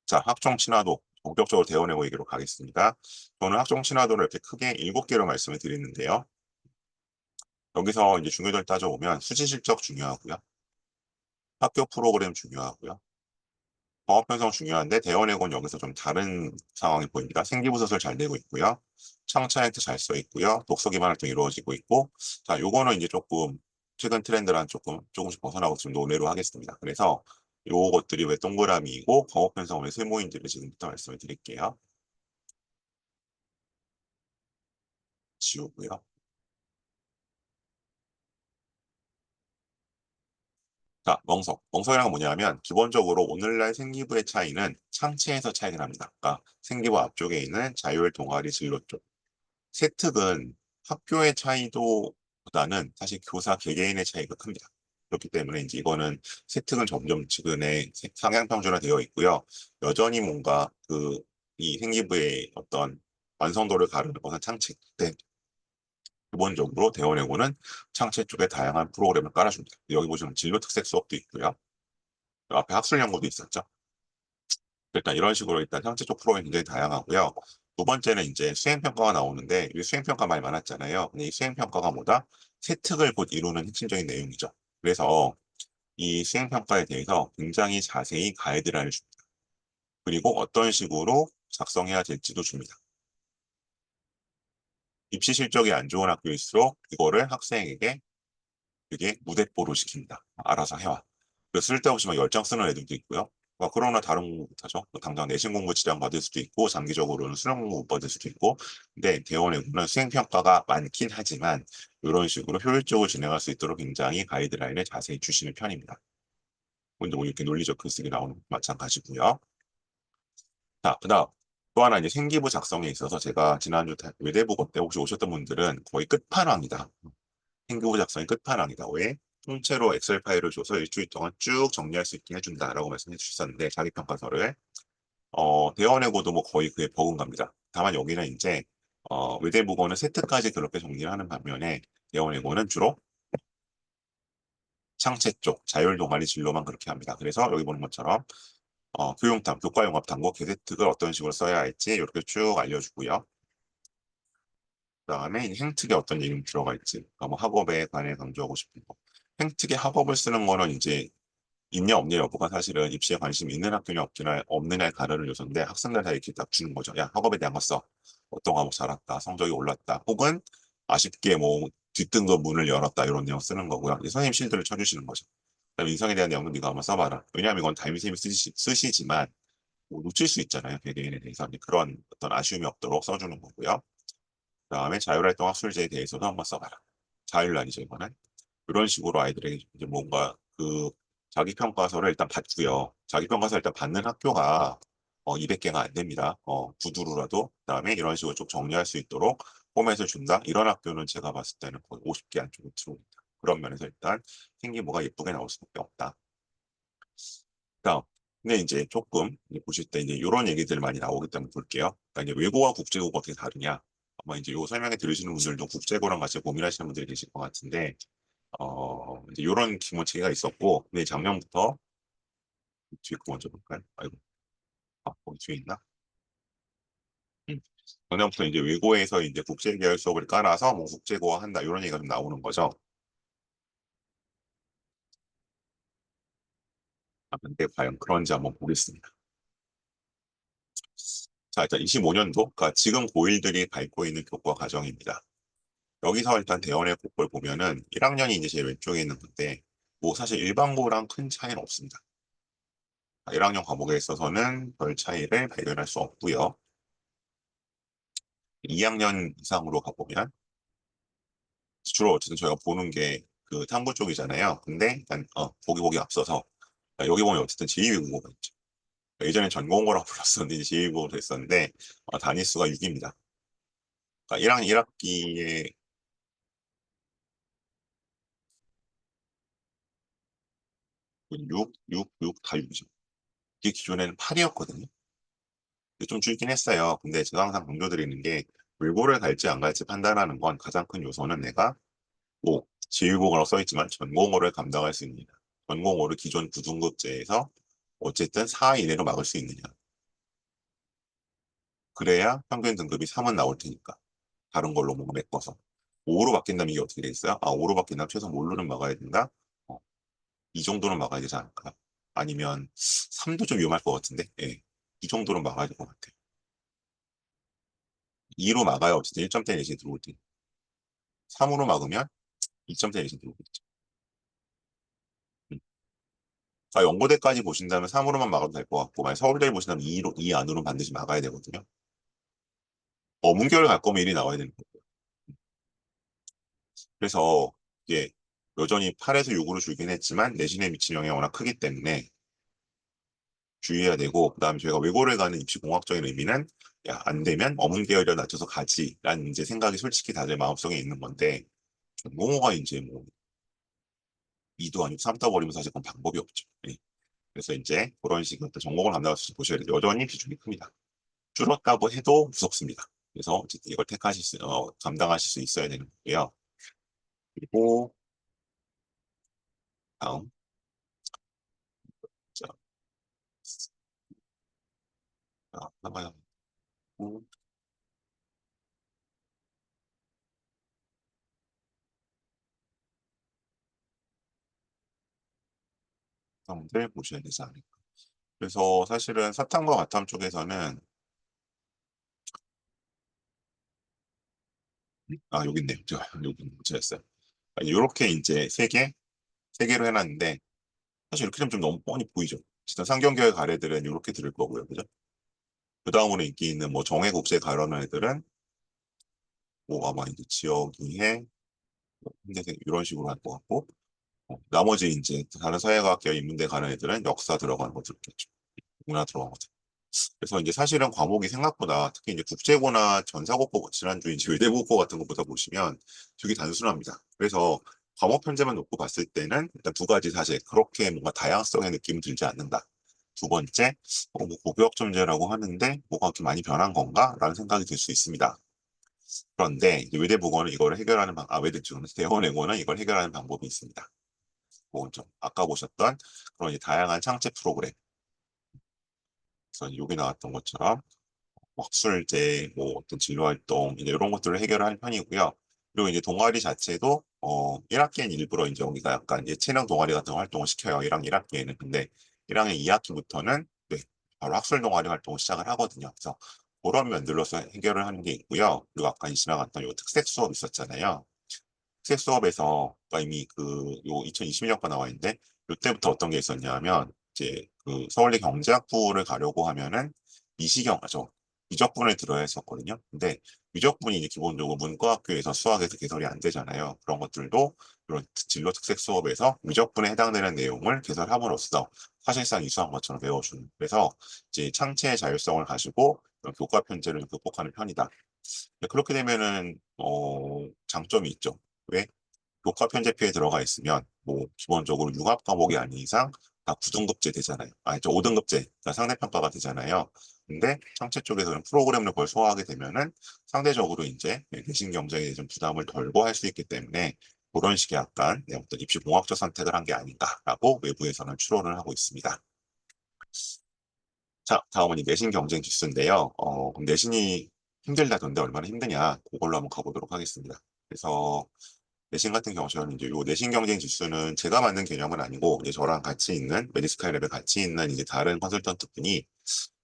자, 학종 친화도 본격적으로 대원외고 얘기로 가겠습니다. 저는 학종 친화도를 이렇게 크게 7개로 말씀을 드리는데요. 여기서 이제 중요도를 따져보면 수지 실적 중요하고요. 학교 프로그램 중요하고요. 방업 편성 중요한데 대원외고는 여기서 좀 다른 상황이 보입니다. 생기부서설 잘 되고 있고요. 창차이트 잘 써 있고요. 독서 기반 활동 이루어지고 있고 자, 요거는 이제 조금 최근 트렌드랑 조금씩 벗어나고 좀 논외로 하겠습니다. 그래서 요것들이 왜 동그라미이고 방업 편성은 왜 세모인지를 지금부터 말씀을 드릴게요. 지우고요. 자, 멍석. 멍석이란 건 뭐냐면 기본적으로 오늘날 생기부의 차이는 창체에서 차이가 납니다. 그러니까 생기부 앞쪽에 있는 자율 동아리 진로 쪽. 세특은 학교의 차이도 보다는 사실 교사 개개인의 차이가 큽니다. 그렇기 때문에 이제 이거는 세특은 점점 최근에 상향 평준화되어 있고요. 여전히 뭔가 이 생기부의 어떤 완성도를 가르는 것은 창체. 때 기본적으로 대원외고는 창체 쪽에 다양한 프로그램을 깔아줍니다. 여기 보시면 진로 특색 수업도 있고요. 앞에 학술 연구도 있었죠. 일단 이런 식으로 일단 창체 쪽 프로그램이 굉장히 다양하고요. 두 번째는 이제 수행평가가 나오는데 이 수행평가 많이 많았잖아요. 근데 이 수행평가가 뭐다? 세특을 곧 이루는 핵심적인 내용이죠. 그래서 이 수행평가에 대해서 굉장히 자세히 가이드라인을 줍니다. 그리고 어떤 식으로 작성해야 될지도 줍니다. 입시 실적이 안 좋은 학교일수록 이거를 학생에게 되게 무대뽀로 시킵니다. 알아서 해와. 그래서 쓸데없이 막 열장 쓰는 애들도 있고요. 그러나 다른 공부 못하죠. 당장 내신 공부 지장 받을 수도 있고 장기적으로는 수능 공부 못 받을 수도 있고 근데 대원외고는 수행평가가 많긴 하지만 이런 식으로 효율적으로 진행할 수 있도록 굉장히 가이드라인을 자세히 주시는 편입니다. 근데 뭐 이렇게 논리적 글쓰기 나오는 것도 마찬가지고요. 자, 그다음 또 하나 이제 생기부 작성에 있어서 제가 지난주 외대보고 때 혹시 오셨던 분들은 거의 끝판왕이다. 생기부 작성이 끝판왕이다. 왜? 통째로 엑셀 파일을 줘서 일주일 동안 쭉 정리할 수 있게 해준다라고 말씀해 주셨었는데 자기평가서를 대원외고도 뭐 거의 그에 버금갑니다. 다만 여기는 이제 외대국어는 세트까지 그렇게 정리를 하는 반면에 대원외고는 주로 창체 쪽 자율 동아리 진로만 그렇게 합니다. 그래서 여기 보는 것처럼 교육탐, 교과융합탐구, 개세특을 어떤 식으로 써야 할지 이렇게 쭉 알려주고요. 그다음에 행특에 어떤 얘기 들어가 있지. 뭐 학업에 관해 강조하고 싶은 거. 생특의 학업을 쓰는 거는 이제 있냐 없냐 여부가 사실은 입시에 관심이 있는 학교냐 없느냐에 가르는 요소인데 학생들 다 이렇게 딱 주는 거죠. 야, 학업에 대한 거 써. 어떤 과목 잘했다. 성적이 올랐다. 혹은 아쉽게 뭐 뒷등급 문을 열었다. 이런 내용 쓰는 거고요. 이제 선생님 실드를 쳐주시는 거죠. 그다음에 인성에 대한 내용도 네가 한번 써봐라. 왜냐하면 이건 담임선생님이 쓰시지만 뭐 놓칠 수 있잖아요. 개개인에 대해서. 그런 어떤 아쉬움이 없도록 써주는 거고요. 그다음에 자율활동 학술제에 대해서도 한번 써봐라. 자율란이죠, 이거는. 이런 식으로 아이들에게 이제 뭔가 그 자기평가서를 일단 받고요. 자기평가서 일단 받는 학교가 200개가 안 됩니다. 구두로라도. 그다음에 이런 식으로 좀 정리할 수 있도록 포맷을 준다. 이런 학교는 제가 봤을 때는 거의 50개 안쪽으로 들어옵니다. 그런 면에서 일단 생긴 뭐가 예쁘게 나올 수밖에 없다. 그다음 근데 이제 조금 이제 보실 때 이제 이런 얘기들 많이 나오기 때문에 볼게요. 그러니까 이제 외고와 국제고가 어떻게 다르냐? 아마 이제 요 설명에 들으시는 분들도 국제고랑 같이 고민하시는 분들이 계실 것 같은데 이제 이런 기본 체계가 있었고, 근데 작년부터 뒤에 거 먼저 볼까요? 아이고, 거기 뒤에 있나? 음. 작년부터 이제 외고에서 이제 국제계열 수업을 깔아서 뭐 국제고화 한다 이런 얘기가 좀 나오는 거죠. 근데 과연 그런지 한번 보겠습니다. 자, 일단 25년도, 그러니까 지금 고1들이 밟고 있는 교과 과정입니다. 여기서 일단 대원의 곡을 보면은 1학년이 이제 제일 왼쪽에 있는 건데, 뭐 사실 일반고랑 큰 차이는 없습니다. 1학년 과목에 있어서는 별 차이를 발견할 수 없고요. 2학년 이상으로 가보면 주로 어쨌든 저희가 보는 게 그 탐구 쪽이잖아요. 근데 일단 보기 앞서서 여기 보면 어쨌든 제2외국어가 있죠. 예전에 전공어라고 불렀었는데 이제 제2외국어로 됐었는데 단위수가 6입니다. 그러니까 1학년 1학기에 6, 6, 6, 다 6이죠. 이게 기존에는 8이었거든요. 좀 줄긴 했어요. 근데 제가 항상 강조드리는 게 외고를 갈지 안 갈지 판단하는 건 가장 큰 요소는 내가 뭐 제2외국어라고 써있지만 전공어를 감당할 수 있느냐. 전공어를 기존 9등급제에서 어쨌든 4 이내로 막을 수 있느냐. 그래야 평균 등급이 3은 나올 테니까. 다른 걸로 뭐 메꿔서. 5로 바뀐다면 이게 어떻게 돼 있어요? 5로 바뀐다면 최소 뭘로는 막아야 된다? 어, 이 정도는 막아야 되지 않을까? 아니면 3도 좀 위험할 것 같은데? 예. 이 정도는 막아야 될 것 같아요. 2로 막아야 어쨌든 1점대 내신 들어올 테 3으로 막으면 2점대 내신 들어오겠죠. 음. 연고대까지 보신다면 3으로만 막아도 될 것 같고, 만약 서울대를 보신다면 2 안으로 반드시 막아야 되거든요. 문결을 갈 거면 1이 나와야 되는 거예요. 그래서 이게 여전히 8에서 6으로 줄긴 했지만 내신에 미친 영향이 워낙 크기 때문에 주의해야 되고 그다음에 저희가 외고를 가는 입시 공학적인 의미는 야, 안 되면 어문 계열에 낮춰서 가지라는 이제 생각이 솔직히 다들 마음속에 있는 건데 전공어가 이제 뭐 2도 아니고 3 떠버리면 사실 그건 방법이 없죠. 예. 그래서 이제 그런 식으로 전공을 감당하셔서 보셔야 돼요. 여전히 비중이 큽니다. 줄었다고 해도 무섭습니다. 그래서 어쨌든 이걸 감당하실 수 있어야 되는 거고요. 그리고 다음 자, 나가요. 사람들 보셔야 되지 않을까. 그래서 사실은 사탐과 과탐 쪽에서는 여기 있네요. 제가 여기 문제였어요. 이렇게 이제 세 개로 해놨는데 사실 이렇게 되면 좀 너무 뻔히 보이죠. 진짜 상경계열 가래들은 이렇게 들을 거고요, 그죠? 그 다음으로 인기 있는 뭐 정외국제 가려는 애들은 뭐 아마 이제 지역이해, 뭐 현대생 이런 식으로 할 것 같고 나머지 이제 다른 사회과학계열 인문대 가는 애들은 역사 들어가는 거 들겠죠. 문화 들어가는 거. 그래서 이제 사실은 과목이 생각보다 특히 이제 국제고나 전사고법 지난주 이제 외대국어 같은 것보다 보시면 되게 단순합니다. 그래서 과목 편제만 놓고 봤을 때는 일단 두 가지 사실 그렇게 뭔가 다양성의 느낌이 들지 않는다. 두 번째, 뭐 고교학점제라고 하는데 뭐가 그렇게 많이 변한 건가? 라는 생각이 들 수 있습니다. 그런데 이제 외대국어는 이걸 해결하는 외대 쪽은 대원외고는 이걸 해결하는 방법이 있습니다. 그건 좀 아까 보셨던 그런 이제 다양한 창제 프로그램. 그래서 여기 나왔던 것처럼 학술제, 뭐 어떤 진로 활동 이제 이런 것들을 해결하는 편이고요. 그리고 이제 동아리 자체도 1학기엔 일부러 이제 여기가 약간 예체능 동아리 같은 활동을 시켜요. 1학년 1학기에는. 근데 1학년 2학기부터는 네, 바로 학술 동아리 활동을 시작을 하거든요. 그래서 그런 면들로서 해결을 하는 게 있고요. 그리고 아까 지나갔던 요 특색 수업 있었잖아요. 특색 수업에서 이미 요 2021년과 나와 있는데 요때부터 어떤 게 있었냐면 이제 그 서울대 경제학부를 가려고 하면은 미적분을 들어야 했었거든요. 근데 미적분이 이제 기본적으로 문과학교에서 수학에서 개설이 안 되잖아요. 그런 것들도 이런 진로 특색 수업에서 미적분에 해당되는 내용을 개설함으로써 사실상 이수한 것처럼 배워주는. 그래서 이제 창체의 자율성을 가지고 이런 교과 편제를 극복하는 편이다. 네, 그렇게 되면은 장점이 있죠. 왜? 교과 편제표에 들어가 있으면 뭐 기본적으로 융합 과목이 아닌 이상 다 9등급제 되잖아요. 아니, 5등급제, 그러니까 상대평가가 되잖아요. 근데 창체 쪽에서는 프로그램을 그걸 소화하게 되면은 상대적으로 이제 내신 경쟁에 좀 부담을 덜고 할 수 있기 때문에 그런 식의 약간 어떤 입시 공학적 선택을 한 게 아닌가라고 외부에서는 추론을 하고 있습니다. 자, 다음은 이 내신 경쟁 지수인데요. 그럼 내신이 힘들다던데 얼마나 힘드냐, 그걸로 한번 가보도록 하겠습니다. 그래서 내신 같은 경우는 이제 요 내신 경쟁 지수는 제가 만든 개념은 아니고 이제 저랑 같이 있는 메디스카이랩에 같이 있는 이제 다른 컨설턴트 분이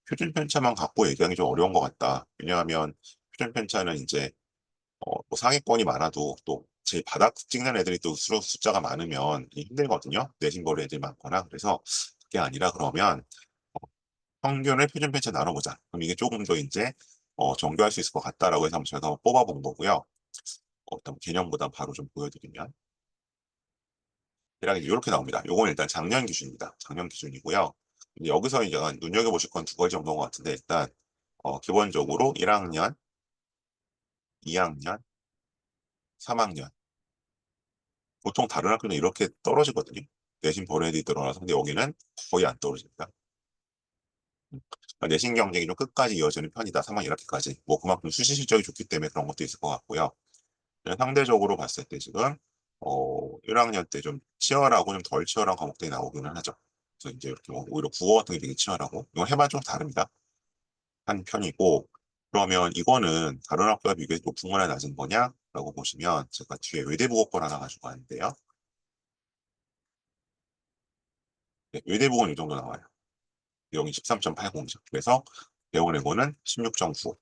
표준 편차만 갖고 얘기하기 좀 어려운 것 같다. 왜냐하면 표준 편차는 이제 뭐 상위권이 많아도 또 제 바닥 찍는 애들이 또 숫자가 많으면 힘들거든요. 내신 보는 애들이 많거나. 그래서 그게 아니라 그러면 평균을 표준 편차 나눠보자. 그럼 이게 조금 더 이제 정교할 수 있을 것 같다라고 해서 한번 제가 한번 뽑아본 거고요. 어떤 개념보다 바로 좀 보여드리면 대략 이렇게 나옵니다. 요건 일단 작년 기준입니다. 작년 기준이고요. 이제 여기서 이제 눈여겨보실 건 두 가지 정도인 것 같은데 일단 기본적으로 1학년, 2학년, 3학년 보통 다른 학교는 이렇게 떨어지거든요. 내신 보는 애들이 들어가서 근데 여기는 거의 안 떨어집니다. 그러니까 내신 경쟁이 좀 끝까지 이어지는 편이다. 3학년 이렇게까지. 뭐 그만큼 수시 실적이 좋기 때문에 그런 것도 있을 것 같고요. 상대적으로 봤을 때 지금 1학년 때 좀 치열하고 좀 덜 치열한 과목들이 나오기는 하죠. 그래서 이제 이렇게 뭐 오히려 국어 같은 게 되게 치열하고 이건 해만 좀 다릅니다. 한 편이고 그러면 이거는 다른 학교와 비교해서 높은 거나 낮은 거냐라고 보시면 제가 뒤에 외대국어권 하나 가지고 왔는데요. 네, 외대국어는 이 정도 나와요. 여기 13.80죠. 그래서 배워내고는 16.95.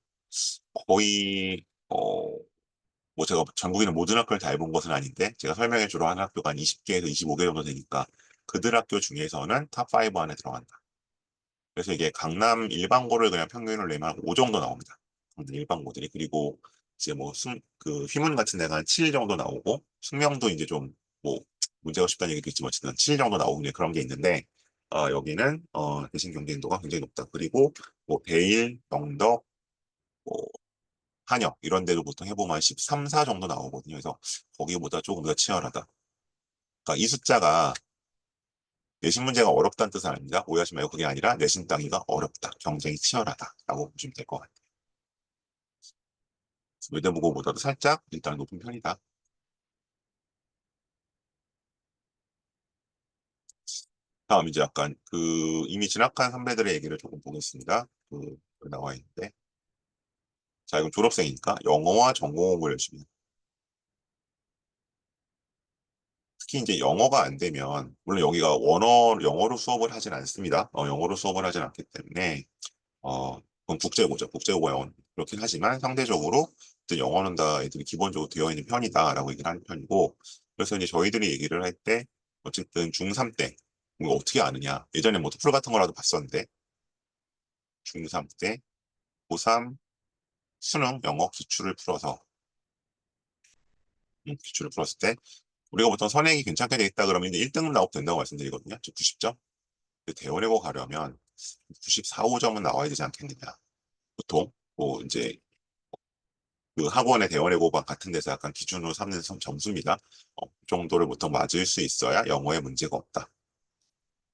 거의 뭐 제가 전국에 있는 모든 학교를 다 해본 것은 아닌데 제가 설명해 주러 하는 학교가 한 20개에서 25개 정도 되니까 그들 학교 중에서는 탑5 안에 들어간다. 그래서 이게 강남 일반고를 그냥 평균을 내면 5 정도 나옵니다. 강남 일반고들이. 그리고 이제 뭐 휘문 같은 데가 한 7 정도 나오고 숙명도 이제 좀 뭐 문제가 쉽다는 얘기도 있지만 어쨌든 7 정도 나오고 이제 그런 게 있는데 여기는 대신 경쟁도가 굉장히 높다. 그리고 뭐 베일, 영덕, 뭐 한역 이런 데도 보통 해보면 한 13, 4 정도 나오거든요. 그래서 거기보다 조금 더 치열하다. 그러니까 이 숫자가 내신 문제가 어렵다는 뜻은 아닙니다. 오해하지 말고 그게 아니라 내신 따기가 어렵다. 경쟁이 치열하다라고 보시면 될 것 같아요. 외대무고보다도 살짝 일단 높은 편이다. 다음 이제 약간 이미 진학한 선배들의 얘기를 조금 보겠습니다. 나와 있는데 자 이건 졸업생이니까 영어와 전공을 열심히 해요. 특히 이제 영어가 안 되면 물론 여기가 영어로 수업을 하진 않습니다. 영어로 수업을 하진 않기 때문에 그건 국제고죠. 국제고가 영어 그렇긴 하지만 상대적으로 이제 영어는 다 애들이 기본적으로 되어 있는 편이다라고 얘기를 하는 편이고 그래서 이제 저희들이 얘기를 할 때 어쨌든 중3 때 이거 어떻게 아느냐 예전에 뭐 토플 같은 거라도 봤었는데 중3 때 고3 수능 영어 기출을 풀어서 기출을 풀었을 때 우리가 보통 선행이 괜찮게 돼 있다 그러면 이제 1등급 나오면 된다고 말씀드리거든요. 즉 90점. 대원해고 가려면 94, 5점은 나와야 되지 않겠느냐. 보통 뭐 이제 그 학원의 대원해고반 같은 데서 약간 기준으로 삼는 점수입니다. 그 정도를 보통 맞을 수 있어야 영어에 문제가 없다.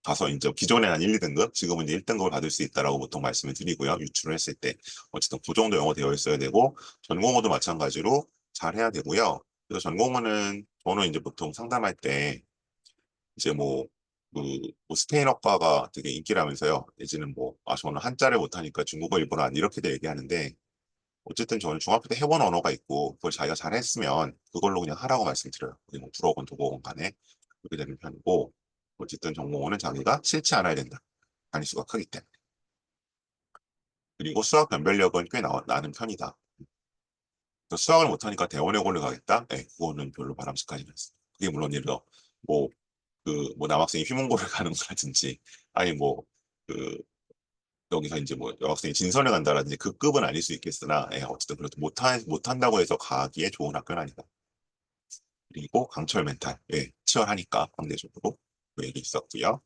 가서 이제 기존에 한 1, 2등급, 지금은 이제 1등급을 받을 수 있다라고 보통 말씀을 드리고요. 유출을 했을 때 어쨌든 그 정도 영어 되어 있어야 되고 전공어도 마찬가지로 잘 해야 되고요. 그래서 전공어는 저는 이제 보통 상담할 때 이제 뭐 스페인어과가 되게 인기라면서요. 내지는 뭐 저는 한자를 못하니까 중국어, 일본어 안 이렇게도 얘기하는데 어쨌든 저는 중학교 때 해본 언어가 있고 그걸 자기가 잘했으면 그걸로 그냥 하라고 말씀드려요. 그게 뭐 불어건 도보건 간에 그렇게 되는 편이고 어쨌든 전공어는 자기가 싫지 않아야 된다. 단위수가 크기 때문에. 그리고 수학 변별력은 꽤 나는 편이다. 그래서 수학을 못하니까 대원외고를 가겠다? 네, 그거는 별로 바람직하지 않습니다. 그게 물론 예를 들어 뭐 뭐 남학생이 휘문고를 가는 거라든지 아니 그 여기서 이제 뭐 여학생이 진선을 간다라든지 그 급은 아닐 수 있겠으나 어쨌든 그래도 못한다고 해서 가기에 좋은 학교는 아니다. 그리고 강철 멘탈 치열하니까 상대적으로 그 얘기 있었고요.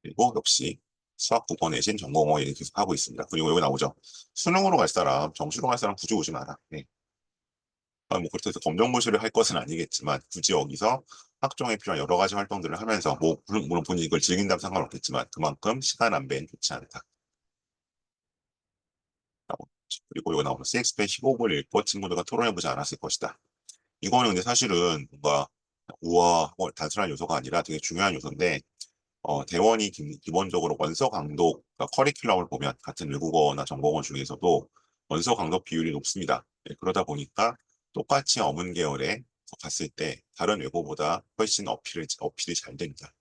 그리고 역시 수학 국어 내신 전공어 얘기 계속 하고 있습니다. 그리고 여기 나오죠. 수능으로 갈 사람, 정시로 갈 사람 굳이 오지 마라. 뭐 그렇다고 해서 검정고시를 할 것은 아니겠지만 굳이 여기서 학종에 필요한 여러 가지 활동들을 하면서 뭐 물론 본인이 이걸 즐긴다면 상관없겠지만 그만큼 시간 안배는 좋지 않다. 그리고 여기 나오는 CXP 15을 읽고 친구들과 토론해보지 않았을 것이다. 이거는 근데 사실은 뭔가 우와 단순한 요소가 아니라 되게 중요한 요소인데 대원이 기본적으로 원서 강도, 그러니까 커리큘럼을 보면 같은 외국어나 전공어 중에서도 원서 강도 비율이 높습니다. 그러다 보니까 똑같이 어문 계열에 갔을 때 다른 외고보다 훨씬 어필이 잘 됩니다.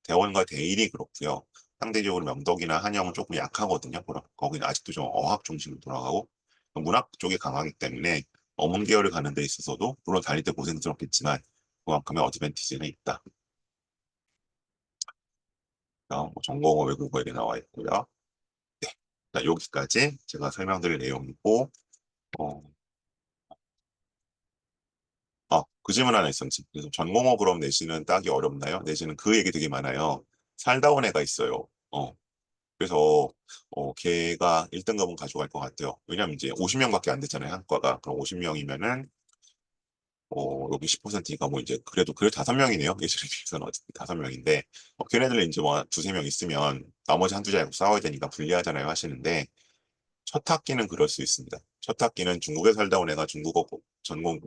대원과 대일이 그렇고요. 상대적으로 명덕이나 한영은 조금 약하거든요. 그럼 거기는 아직도 좀 어학 중심으로 돌아가고 문학 쪽이 강하기 때문에 어문 계열을 가는 데 있어서도 물론 다닐 때 고생스럽겠지만 그만큼의 어드밴티지는 있다. 뭐 전공어 외국어 얘기 나와 있고요. 네. 자, 여기까지 제가 설명드릴 내용이고 어, 그 질문 하나 있었지. 그래서 전공어 그럼 내신은 따기 어렵나요? 내신은 그 얘기 되게 많아요. 살다 온 애가 있어요. 그래서 걔가 1등급은 가져갈 것 같아요. 왜냐면 이제 50명밖에 안 됐잖아요, 한과가. 그럼 50명이면은 여기 10%니까 뭐 이제 그래도 5명이네요. 예술에 비해서는 어쨌든 5명인데 걔네들은 이제 뭐 두세 명 있으면 나머지 한두 자리고 싸워야 되니까 불리하잖아요 하시는데 첫 학기는 그럴 수 있습니다. 첫 학기는 중국에 살다 온 애가 중국어 전공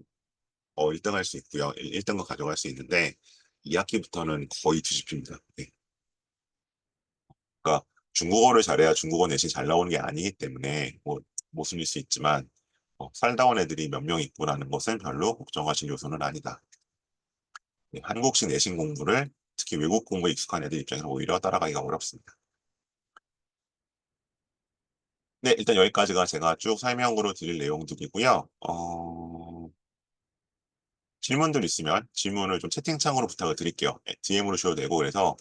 1등 할 수 있고요. 1등급 가져갈 수 있는데 2학기부터는 거의 뒤집힙니다. 네. 그러니까 중국어를 잘해야 중국어 내신 잘 나오는 게 아니기 때문에 뭐 모순일 수 있지만 살다 온 애들이 몇 명 있고라는 것은 별로 걱정하실 요소는 아니다. 네, 한국식 내신 공부를 특히 외국 공부에 익숙한 애들 입장에서 오히려 따라가기가 어렵습니다. 네, 일단 여기까지가 제가 쭉 설명으로 드릴 내용들이고요. 질문들 있으면 질문을 좀 채팅창으로 부탁을 드릴게요. DM으로 주셔도 되고 그래서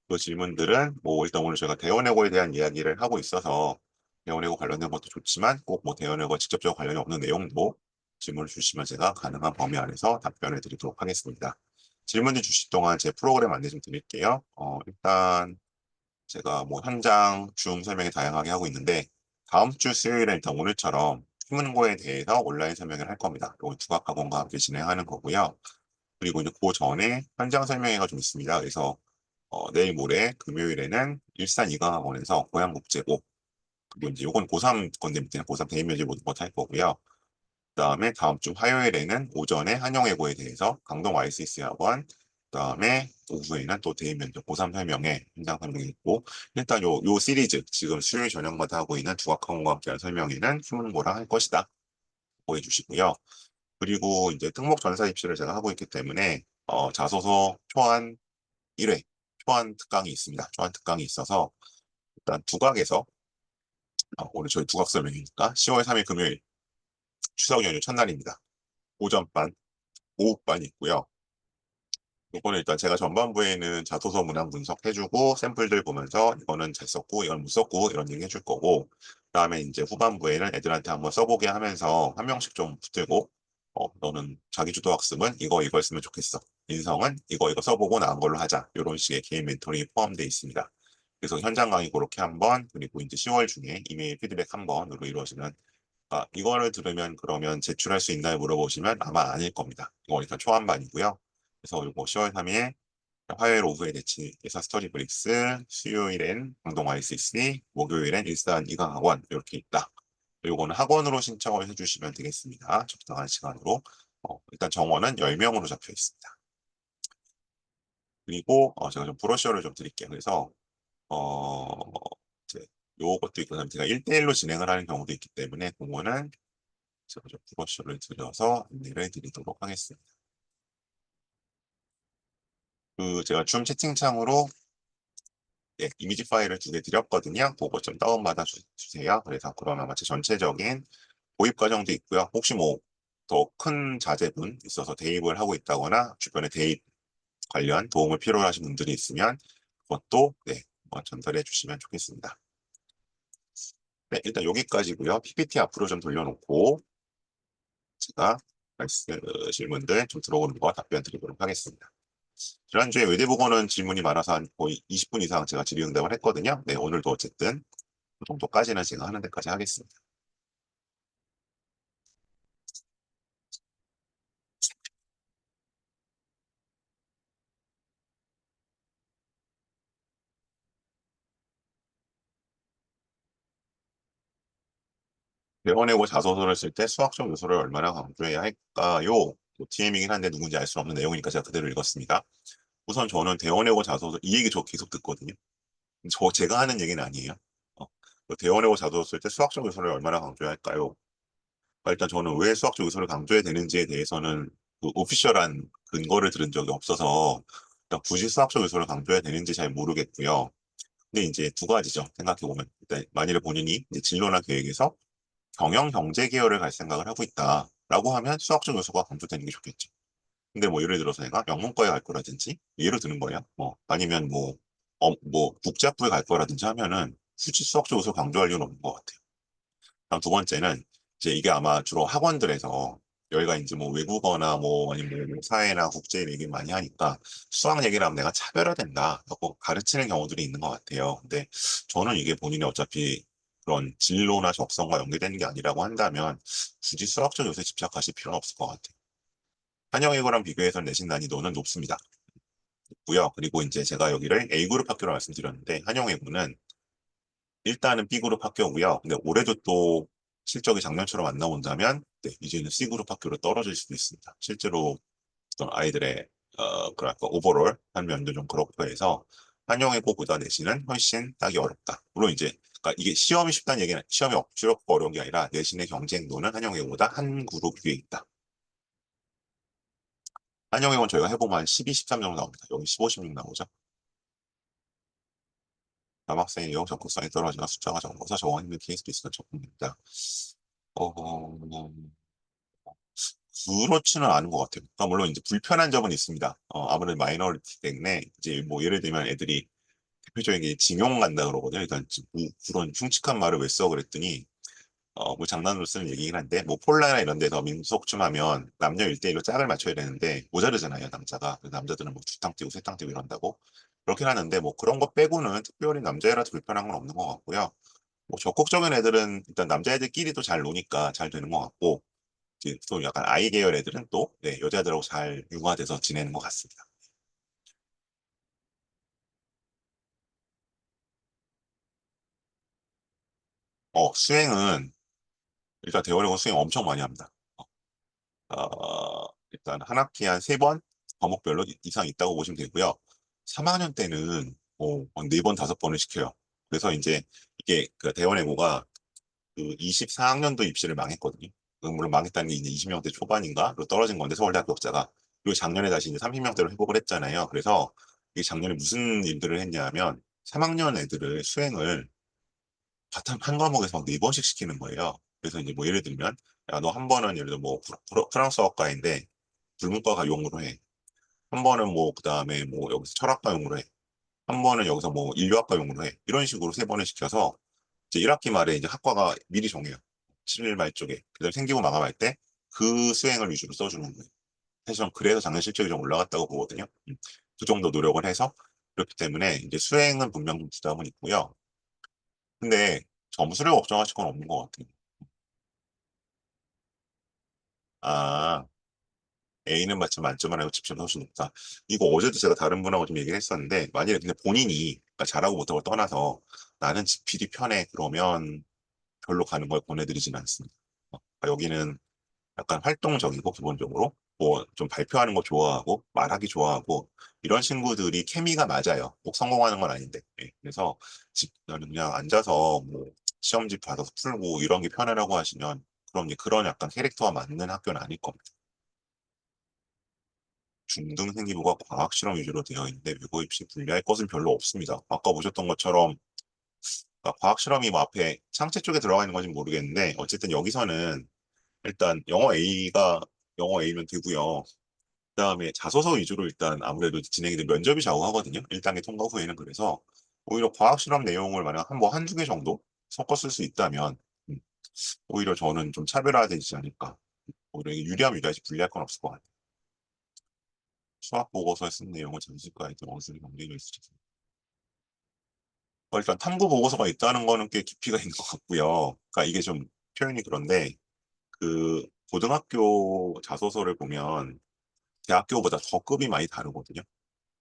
그 질문들은 뭐 일단 오늘 제가 대원외고에 대한 이야기를 하고 있어서 대원외고 관련된 것도 좋지만 꼭 뭐 대원외고 직접적으로 관련이 없는 내용도 질문을 주시면 제가 가능한 범위 안에서 답변을 드리도록 하겠습니다. 질문을 주실 동안 제 프로그램 안내 좀 드릴게요. 일단 제가 뭐 현장, 줌 설명이 다양하게 하고 있는데 다음 주 수요일에 일단 오늘처럼 휴문고에 대해서 온라인 설명을 할 겁니다. 이건 두각학원과 함께 진행하는 거고요. 그리고 이제 그 전에 현장 설명회가 좀 있습니다. 그래서 내일 모레 금요일에는 일산 이강학원에서 고향국제고 그리고 이제 요건 고3 건데 밑에는 고3 대입면제 못할 거고요. 그다음에 다음 주 화요일에는 오전에 한영외고에 대해서 강동 YCC 학원 그다음에 오후에는 또 대입면접 고3 설명회 현장 설명이 있고 일단 요 시리즈 지금 수요일 저녁마다 하고 있는 두각학원과 함께한 설명회는 휴문고랑 할 것이다 보여주시고요. 그리고 이제 특목 전사 입시를 제가 하고 있기 때문에 자소서 초안 1회 초안 특강이 있습니다. 초안 특강이 있어서 일단 두각에서 오늘 저희 두각 설명이니까 10월 3일 금요일 추석 연휴 첫날입니다. 오전반, 오후반 있고요. 이거는 일단 제가 전반부에는 자소서 문항 분석해주고 샘플들 보면서 이거는 잘 썼고 이건 못 썼고 이런 얘기 해줄 거고 그다음에 이제 후반부에는 애들한테 한번 써보게 하면서 한 명씩 좀 붙들고 너는 자기주도 학습은 이거 했으면 좋겠어. 인성은 이거 써보고 나은 걸로 하자. 이런 식의 개인 멘토링이 포함되어 있습니다. 그래서 현장 강의 그렇게 한번 그리고 이제 10월 중에 이메일 피드백 한 번으로 이루어지는 이거를 들으면 그러면 제출할 수 있나요? 물어보시면 아마 아닐 겁니다. 이거 일단 초안반이고요. 그래서 이거 10월 3일 화요일 오후에 대치에서 스터디 브릭스, 수요일엔 강동 ICC, 목요일엔 일산 이강학원 이렇게 있다. 요거는 학원으로 신청을 해주시면 되겠습니다. 적당한 시간으로. 일단 정원은 10명으로 잡혀 있습니다. 그리고 제가 좀 브로셔를 좀 드릴게요. 그래서 어, 이제 요것도 있고 제가 1대1로 진행을 하는 경우도 있기 때문에 그거는 제가 좀 브로셔를 드려서 안내를 드리도록 하겠습니다. 제가 줌 채팅창으로 이미지 파일을 2개 드렸거든요. 그거 좀 다운받아 주세요. 그래서 그러면 마치 전체적인 도입 과정도 있고요. 혹시 뭐 더 큰 자제분 있어서 대입을 하고 있다거나 주변에 대입 관련 도움을 필요로 하신 분들이 있으면 그것도 한번 전달해 주시면 좋겠습니다. 네, 일단 여기까지고요. PPT 앞으로 좀 돌려놓고 제가 질문들 좀 들어오는 거 답변 드리도록 하겠습니다. 지난주에 외대보고는 질문이 많아서 한 거의 20분 이상 제가 질의응답을 했거든요. 네, 오늘도 어쨌든 그 정도까지는 제가 하는 데까지 하겠습니다. 배워내고 자소서를 쓸 때 수학적 요소를 얼마나 강조해야 할까요? TM이긴 한데 누군지 알 수 없는 내용이니까 제가 그대로 읽었습니다. 우선 저는 대원해고 자소서 이 얘기 저 계속 듣거든요. 제가 하는 얘기는 아니에요. 대원해고 자소서 쓸 때 수학적 요소를 얼마나 강조해야 할까요? 일단 저는 왜 수학적 요소를 강조해야 되는지에 대해서는 그 오피셜한 근거를 들은 적이 없어서 일단 굳이 수학적 요소를 강조해야 되는지 잘 모르겠고요. 근데 이제 두 가지죠. 생각해보면 일단 만일에 본인이 이제 진로나 계획에서 경영 경제 계열을 갈 생각을 하고 있다라고 하면 수학적 요소가 강조되는 게 좋겠죠. 근데 뭐 예를 들어서 내가 영문과에 갈 거라든지 예를 드는 거예요. 뭐 아니면 뭐 국제학부에 갈 거라든지 하면은 굳이 수학적 요소를 강조할 이유는 없는 것 같아요. 다음 두 번째는 이제 이게 아마 주로 학원들에서 여기가 이제 뭐 외국어나 뭐 아니면 뭐 사회나 국제 얘기 많이 하니까 수학 얘기를 하면 내가 차별화된다 하고 가르치는 경우들이 있는 것 같아요. 근데 저는 이게 본인이 어차피 그런 진로나 적성과 연계되는 게 아니라고 한다면 굳이 수학적 요소에 집착하실 필요는 없을 것 같아요. 한영외고랑 비교해서 내신 난이도는 높습니다. 고요. 그리고 이제 제가 여기를 A그룹 학교로 말씀드렸는데 한영외고는 일단은 B그룹 학교고요. 근데 올해도 또 실적이 작년처럼 안 나온다면 이제는 C그룹 학교로 떨어질 수도 있습니다. 실제로 어떤 아이들의 그랄까 오버롤 한 면도 좀 그렇고 해서 한영외고보다 내신은 훨씬 따기 어렵다. 물론 이제 그러니까 이게 시험이 쉽다는 얘기는 시험이 억지로 어려운 게 아니라 내신의 경쟁도는 한영외고보다 한 그룹 위에 있다. 한영외고는 저희가 해보면 한 12, 13 정도 나옵니다. 여기 15, 16 나오죠. 남학생의 영역 적극성이 떨어지거나 숫자가 적어서 적응하기 힘든 케이스도 있으면 적응됩니다. 어, 그렇지는 않은 것 같아요. 물론 이제 불편한 점은 있습니다. 아무래도 마이너리티 때문에 이제 뭐 예를 들면 애들이 대표적인 게 징용 간다 그러거든요. 일단 그런 흉측한 말을 왜 써 그랬더니 뭐 장난으로 쓰는 얘기긴 한데 뭐 폴라나 이런 데서 민속춤 하면 남녀 1대1로 짝을 맞춰야 되는데 모자르잖아요, 남자가. 그래서 남자들은 뭐 두 탕 뛰고 세 탕 뛰고 이런다고. 그렇긴 하는데 뭐 그런 거 빼고는 특별히 남자애라서 불편한 건 없는 것 같고요. 뭐 적극적인 애들은 일단 남자애들끼리도 잘 노니까 잘 되는 것 같고 이제 또 약간 아이 계열 애들은 또 여자들하고 잘 융화돼서 지내는 것 같습니다. 수행은 일단 대원이고 수행 엄청 많이 합니다. 일단 한 학기에 한 3번 과목별로 이상 있다고 보시면 되고요. 3학년 때는 한 4번, 5번을 시켜요. 그래서 이제 이게 그 대원외고가 그 24학년도 입시를 망했거든요. 물론 망했다는 게 이제 20명대 초반인가로 떨어진 건데 서울대학교 격자가 그리고 작년에 다시 이제 30명대로 회복을 했잖아요. 그래서 이게 작년에 무슨 일들을 했냐면 3학년 애들을 수행을 같은 한 과목에서 막 4번씩 시키는 거예요. 그래서 이제 뭐 예를 들면 야, 너 한 번은 예를 들어 뭐 프랑스어과인데 불문과가 용으로 해. 한 번은 뭐 그다음에 뭐 여기서 철학과 용으로 해. 한 번은 여기서 뭐 인류학과 용으로 해. 이런 식으로 3번을 시켜서 이제 1학기 말에 이제 학과가 미리 정해요. 7일 말 쪽에. 그다음에 생기부 마감할 때 그 수행을 위주로 써주는 거예요. 사실 전 그래서 작년 실적이 좀 올라갔다고 보거든요. 그 정도 노력을 해서 그렇기 때문에 이제 수행은 분명 좀 부담은 있고요. 근데 점수를 걱정하실 건 없는 것 같아요. 아, A는 맞지만 만점을 하고 집중이 훨씬 높다. 이거 어제도 제가 다른 분하고 좀 얘기를 했었는데, 만약에 근데 본인이 그러니까 잘하고 못하고 떠나서 나는 지필이 편해. 그러면 별로 가는 걸 권해드리진 않습니다. 여기는 약간 활동적이고 기본적으로 뭐 좀 발표하는 거 좋아하고 말하기 좋아하고 이런 친구들이 케미가 맞아요. 꼭 성공하는 건 아닌데. 그래서 나는 그냥 앉아서 뭐 시험지 받아서 풀고 이런 게 편하라고 하시면 그럼 이제 그런 약간 캐릭터와 맞는 학교는 아닐 겁니다. 중등생기부가 과학실험 위주로 되어 있는데 외고 입시 분리할 것은 별로 없습니다. 아까 보셨던 것처럼 그러니까 과학실험이 뭐 앞에 창체 쪽에 들어가 있는 건지 모르겠는데 어쨌든 여기서는 일단 영어 A면 되고요. 그다음에 자소서 위주로 일단 아무래도 진행이 돼 면접이 좌우하거든요. 1단계 통과 후에는 그래서 오히려 과학 실험 내용을 만약 한 뭐 한두 개 정도 섞어 쓸 수 있다면 음, 오히려 저는 좀 차별화되지 않을까. 오히려 이게 유리하면 유리하지 불리할 건 없을 것 같아요. 수학 보고서에 쓴 내용을 전시과에 어디서 경쟁이 있을지. 일단 탐구 보고서가 있다는 거는 꽤 깊이가 있는 것 같고요. 그러니까 이게 좀 표현이 그런데 그 고등학교 자소서를 보면 대학교보다 더 급이 많이 다르거든요.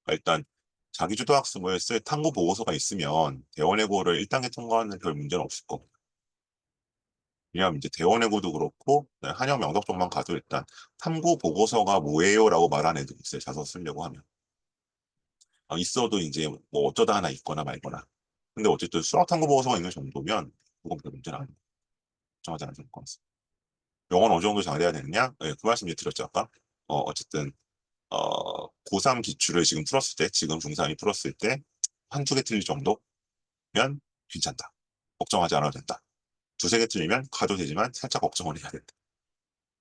그러니까 일단 자기주도 학습을 쓸 탐구 보고서가 있으면 대원외고를 1단계 통과하는 별 문제는 없을 거고. 왜냐하면 이제 대원외고도 그렇고 한영 명덕 쪽만 가도 일단 탐구 보고서가 뭐예요라고 말하는 애들이 있어요. 자소서 쓰려고 하면. 있어도 이제 뭐 어쩌다 하나 있거나 말거나. 근데 어쨌든 수학 탐구 보고서가 있는 정도면 그건 별 문제는 아니에요. 정하지 않을 것 같습니다. 영어는 어느 정도 잘해야 되느냐? 네, 그 말씀 이제 드렸죠, 아까. 어쨌든 고3 기출을 지금 풀었을 때, 지금 중3이 풀었을 때, 한두 개 틀릴 정도면 괜찮다. 걱정하지 않아도 된다. 두세 개 틀리면 가도 되지만 살짝 걱정을 해야 된다.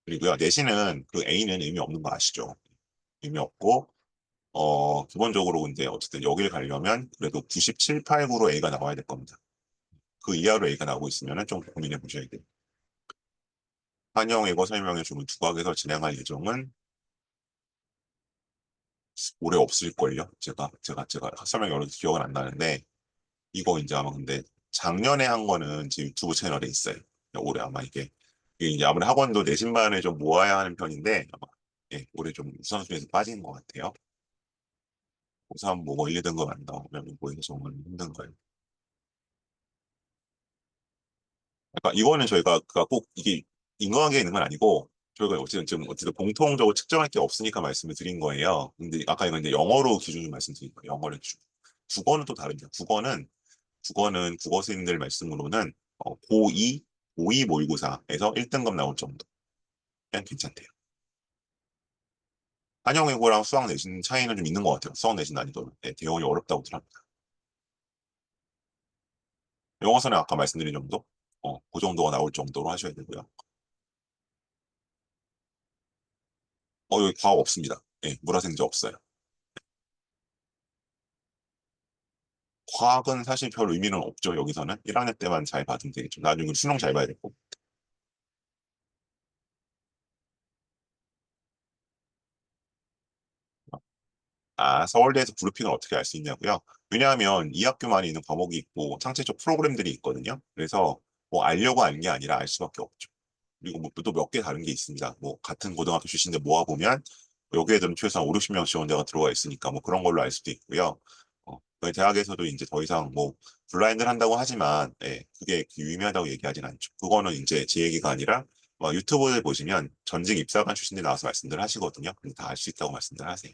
그리고요, 내신은 그 A는 의미 없는 거 아시죠? 의미 없고, 기본적으로 근데 어쨌든 여기를 가려면 그래도 97, 8, 9로 A가 나와야 될 겁니다. 그 이하로 A가 나오고 있으면 좀 고민해 보셔야 돼요. 한영 외고 설명회 주문 두 과에서 진행할 예정은 올해 없을걸요? 제가 설명 여러 기억은 안 나는데, 이거 이제 아마 근데 작년에 한 거는 제 유튜브 채널에 있어요. 올해 아마 이게 이제 아무래도 학원도 내신반을 좀 모아야 하는 편인데, 아마, 예, 올해 좀 우선순위에서 빠진 것 같아요. 고3 뭐 1, 2등급 안 나오면 뭐에서 정말 힘든 거예요. 그러니까 이거는 저희가 꼭 이게 인과관계가 있는 건 아니고, 저희가 어쨌든 공통적으로 측정할 게 없으니까 말씀을 드린 거예요. 근데 아까 이건 이제 영어로 기준을 말씀드린 거예요. 영어를 기준. 국어는 또 다릅니다. 국어는 국어 선생님들 말씀으로는 고2, 고2 모의고사에서 1등급 나올 정도. 그냥 괜찮대요. 한영외고랑 수학 내신 차이는 좀 있는 것 같아요. 수학 내신 난이도. 네, 대형이 어렵다고 들합니다. 영어서는 아까 말씀드린 정도? 그 정도가 나올 정도로 하셔야 되고요. 여기 과학 없습니다. 네, 물화생지 없어요. 과학은 사실 별 의미는 없죠, 여기서는. 1학년 때만 잘 받으면 되겠죠. 나중에 수능 잘 봐야 되고. 서울대에서 그룹핑을 어떻게 알 수 있냐고요? 왜냐하면 이 학교만에 있는 과목이 있고 창체적 프로그램들이 있거든요. 그래서 뭐 알려고 하는 게 아니라 알 수밖에 없죠. 그리고 뭐 또 몇 개 다른 게 있습니다. 뭐 같은 고등학교 출신들 모아보면 여기에들은 최소 한 5, 60명 지원자가 들어와 있으니까 뭐 그런 걸로 알 수도 있고요. 저희 대학에서도 이제 더 이상 뭐 블라인드를 한다고 하지만 그게 유의미하다고 얘기하진 않죠. 그거는 이제 제 얘기가 아니라 유튜브를 보시면 전직 입사관 출신들이 나와서 말씀들 하시거든요. 근데 다 알 수 있다고 말씀들 하세요.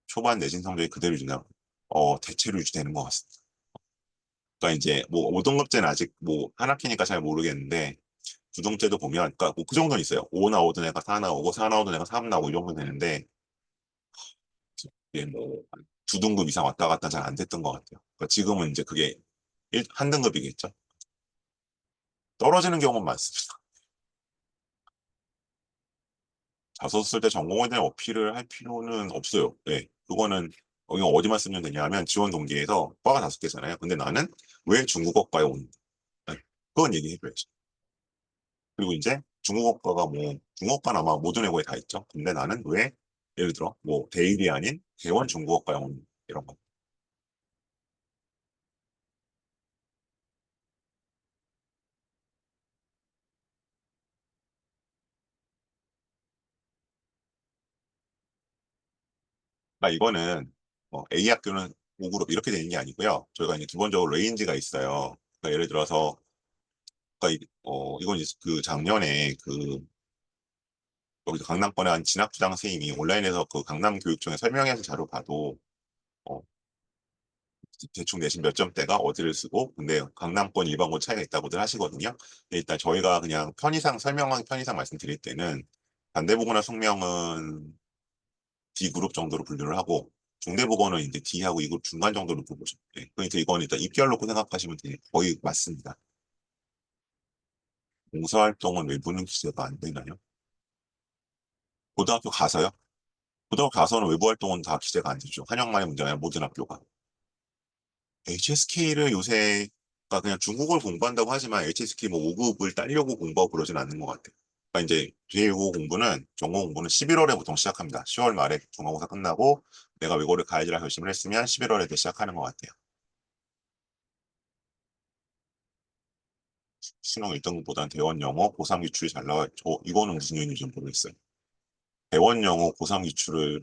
초반 내신 성적이 그대로 유지나 대체로 유지되는 것 같습니다. 그러니까 이제 뭐 5등급제는 아직 뭐 한 학기니까 잘 모르겠는데 주등제도 보면 그러니까 뭐그 정도는 있어요. 5 나오던 애가 4 나오고 4 나오던 애가 3 나오고 이 정도 되는데 이게 뭐 두 등급 이상 왔다 갔다 잘 안 됐던 것 같아요. 그러니까 지금은 이제 그게 한 등급이겠죠. 떨어지는 경우는 많습니다. 자소서 쓸 때 전공에 대한 어필을 할 필요는 없어요. 네. 그거는 이거 어디만 쓰면 되냐면 지원 동기에서 과가 5개잖아요. 근데 나는 왜 중국어과에 온 네. 그건 얘기해줘야지. 그리고 이제 중국어과가 뭐 중국어과는 아마 모든 외고에 다 있죠. 근데 나는 왜 예를 들어 뭐 대일이 아닌 대원 중국어과에 온 이런 거. 그러니까 이거는 A 학교는 5그룹 이렇게 되는 게 아니고요. 저희가 이제 기본적으로 레인지가 있어요. 그러니까 예를 들어서 그러니까 이건 이제 그 작년에 그 여기서 강남권에 한 진학주장 선생님이 온라인에서 그 강남교육청에 설명해서 자료 봐도 어, 대충 내신 몇 점대가 어디를 쓰고 근데 강남권 일반권 차이가 있다고들 하시거든요. 근데 일단 저희가 그냥 편의상 설명하기 편의상 말씀드릴 때는 반대보거나 숙명은 D그룹 정도로 분류를 하고 중대보건은 이제 D하고 E그룹 중간 정도로 보죠. 네. 그러니까 이건 일단 입결 놓고 생각하시면 거의 맞습니다. 봉사활동은 외부는 기재가 안 되나요? 고등학교 가서요? 고등학교 가서는 외부 활동은 다 기재가 안 되죠. 한영만의 문제가 아니라 모든 학교가. HSK를 요새 그러니까 그냥 중국어를 공부한다고 하지만 HSK 뭐 5급을 따려고 공부하고 그러진 않는 것 같아요. 그러니까 이제 제2외국어 공부는 전공 공부는 11월에 보통 시작합니다. 10월 말에 중간고사 끝나고 내가 외고를 가야지라 결심을 했으면 11월에 시작하는 것 같아요. 수능 1등급보다는 대원 영어, 고3 기출이 잘 나와요. 이거는 무슨原因인지 모르겠어요. 대원 영어 고3 기출을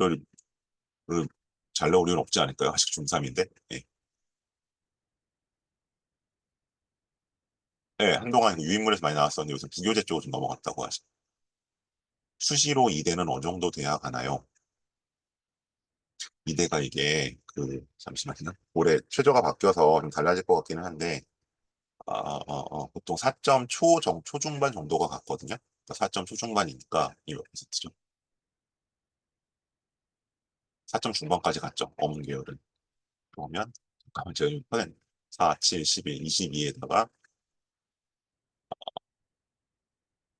잘 나올 이유는 없지 않을까요? 아직 중3인데. 네. 네, 한동안 유인물에서 많이 나왔었는데 요새 부교재 쪽으로 좀 넘어갔다고 하죠. 수시로 이대는 어느 정도 돼야 가나요? 이대가 이게 잠시만요. 올해 최저가 바뀌어서 좀 달라질 것 같기는 한데 보통 4점 초중반 정도가 갔거든요. 그러니까 4점 초중반이니까 이몇 퍼센트죠? 4점 중반까지 갔죠. 어문 계열은. 그러면 잠깐만 제가 6%, 4, 7, 11, 22에다가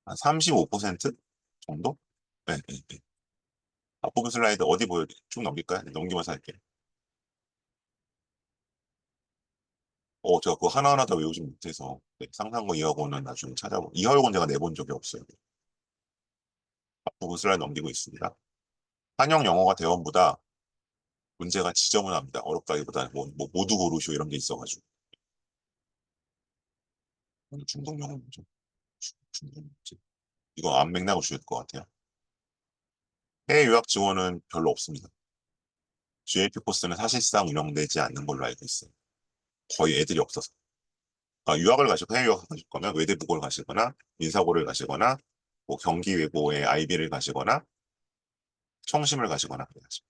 한 35% 정도? 네, 네, 네. 앞부분 슬라이드 어디 쭉 넘길까요? 네, 넘기면서 할게요. 제가 그거 하나하나 다 외우지 못해서 네, 상상고 이하고는 나중에 찾아보고 이하고는 제가 내본 적이 없어요. 앞부분 슬라이드 넘기고 있습니다. 한영 영어가 대원보다 문제가 지저분합니다. 어렵다기보다는 모두 고르쇼 이런 게 있어가지고 중국 영어 문제, 중국 문제 이거 안 맥락을 주실 것 같아요. 해외 유학 지원은 별로 없습니다. GAP 코스는 사실상 운영되지 않는 걸로 알고 있어요. 거의 애들이 없어서. 유학을 가시고 해외 유학 가실 거면 외대부고를 가시거나 인사고를 가시거나 뭐 경기 외고의 IB를 가시거나 청심을 가시거나 그래야죠.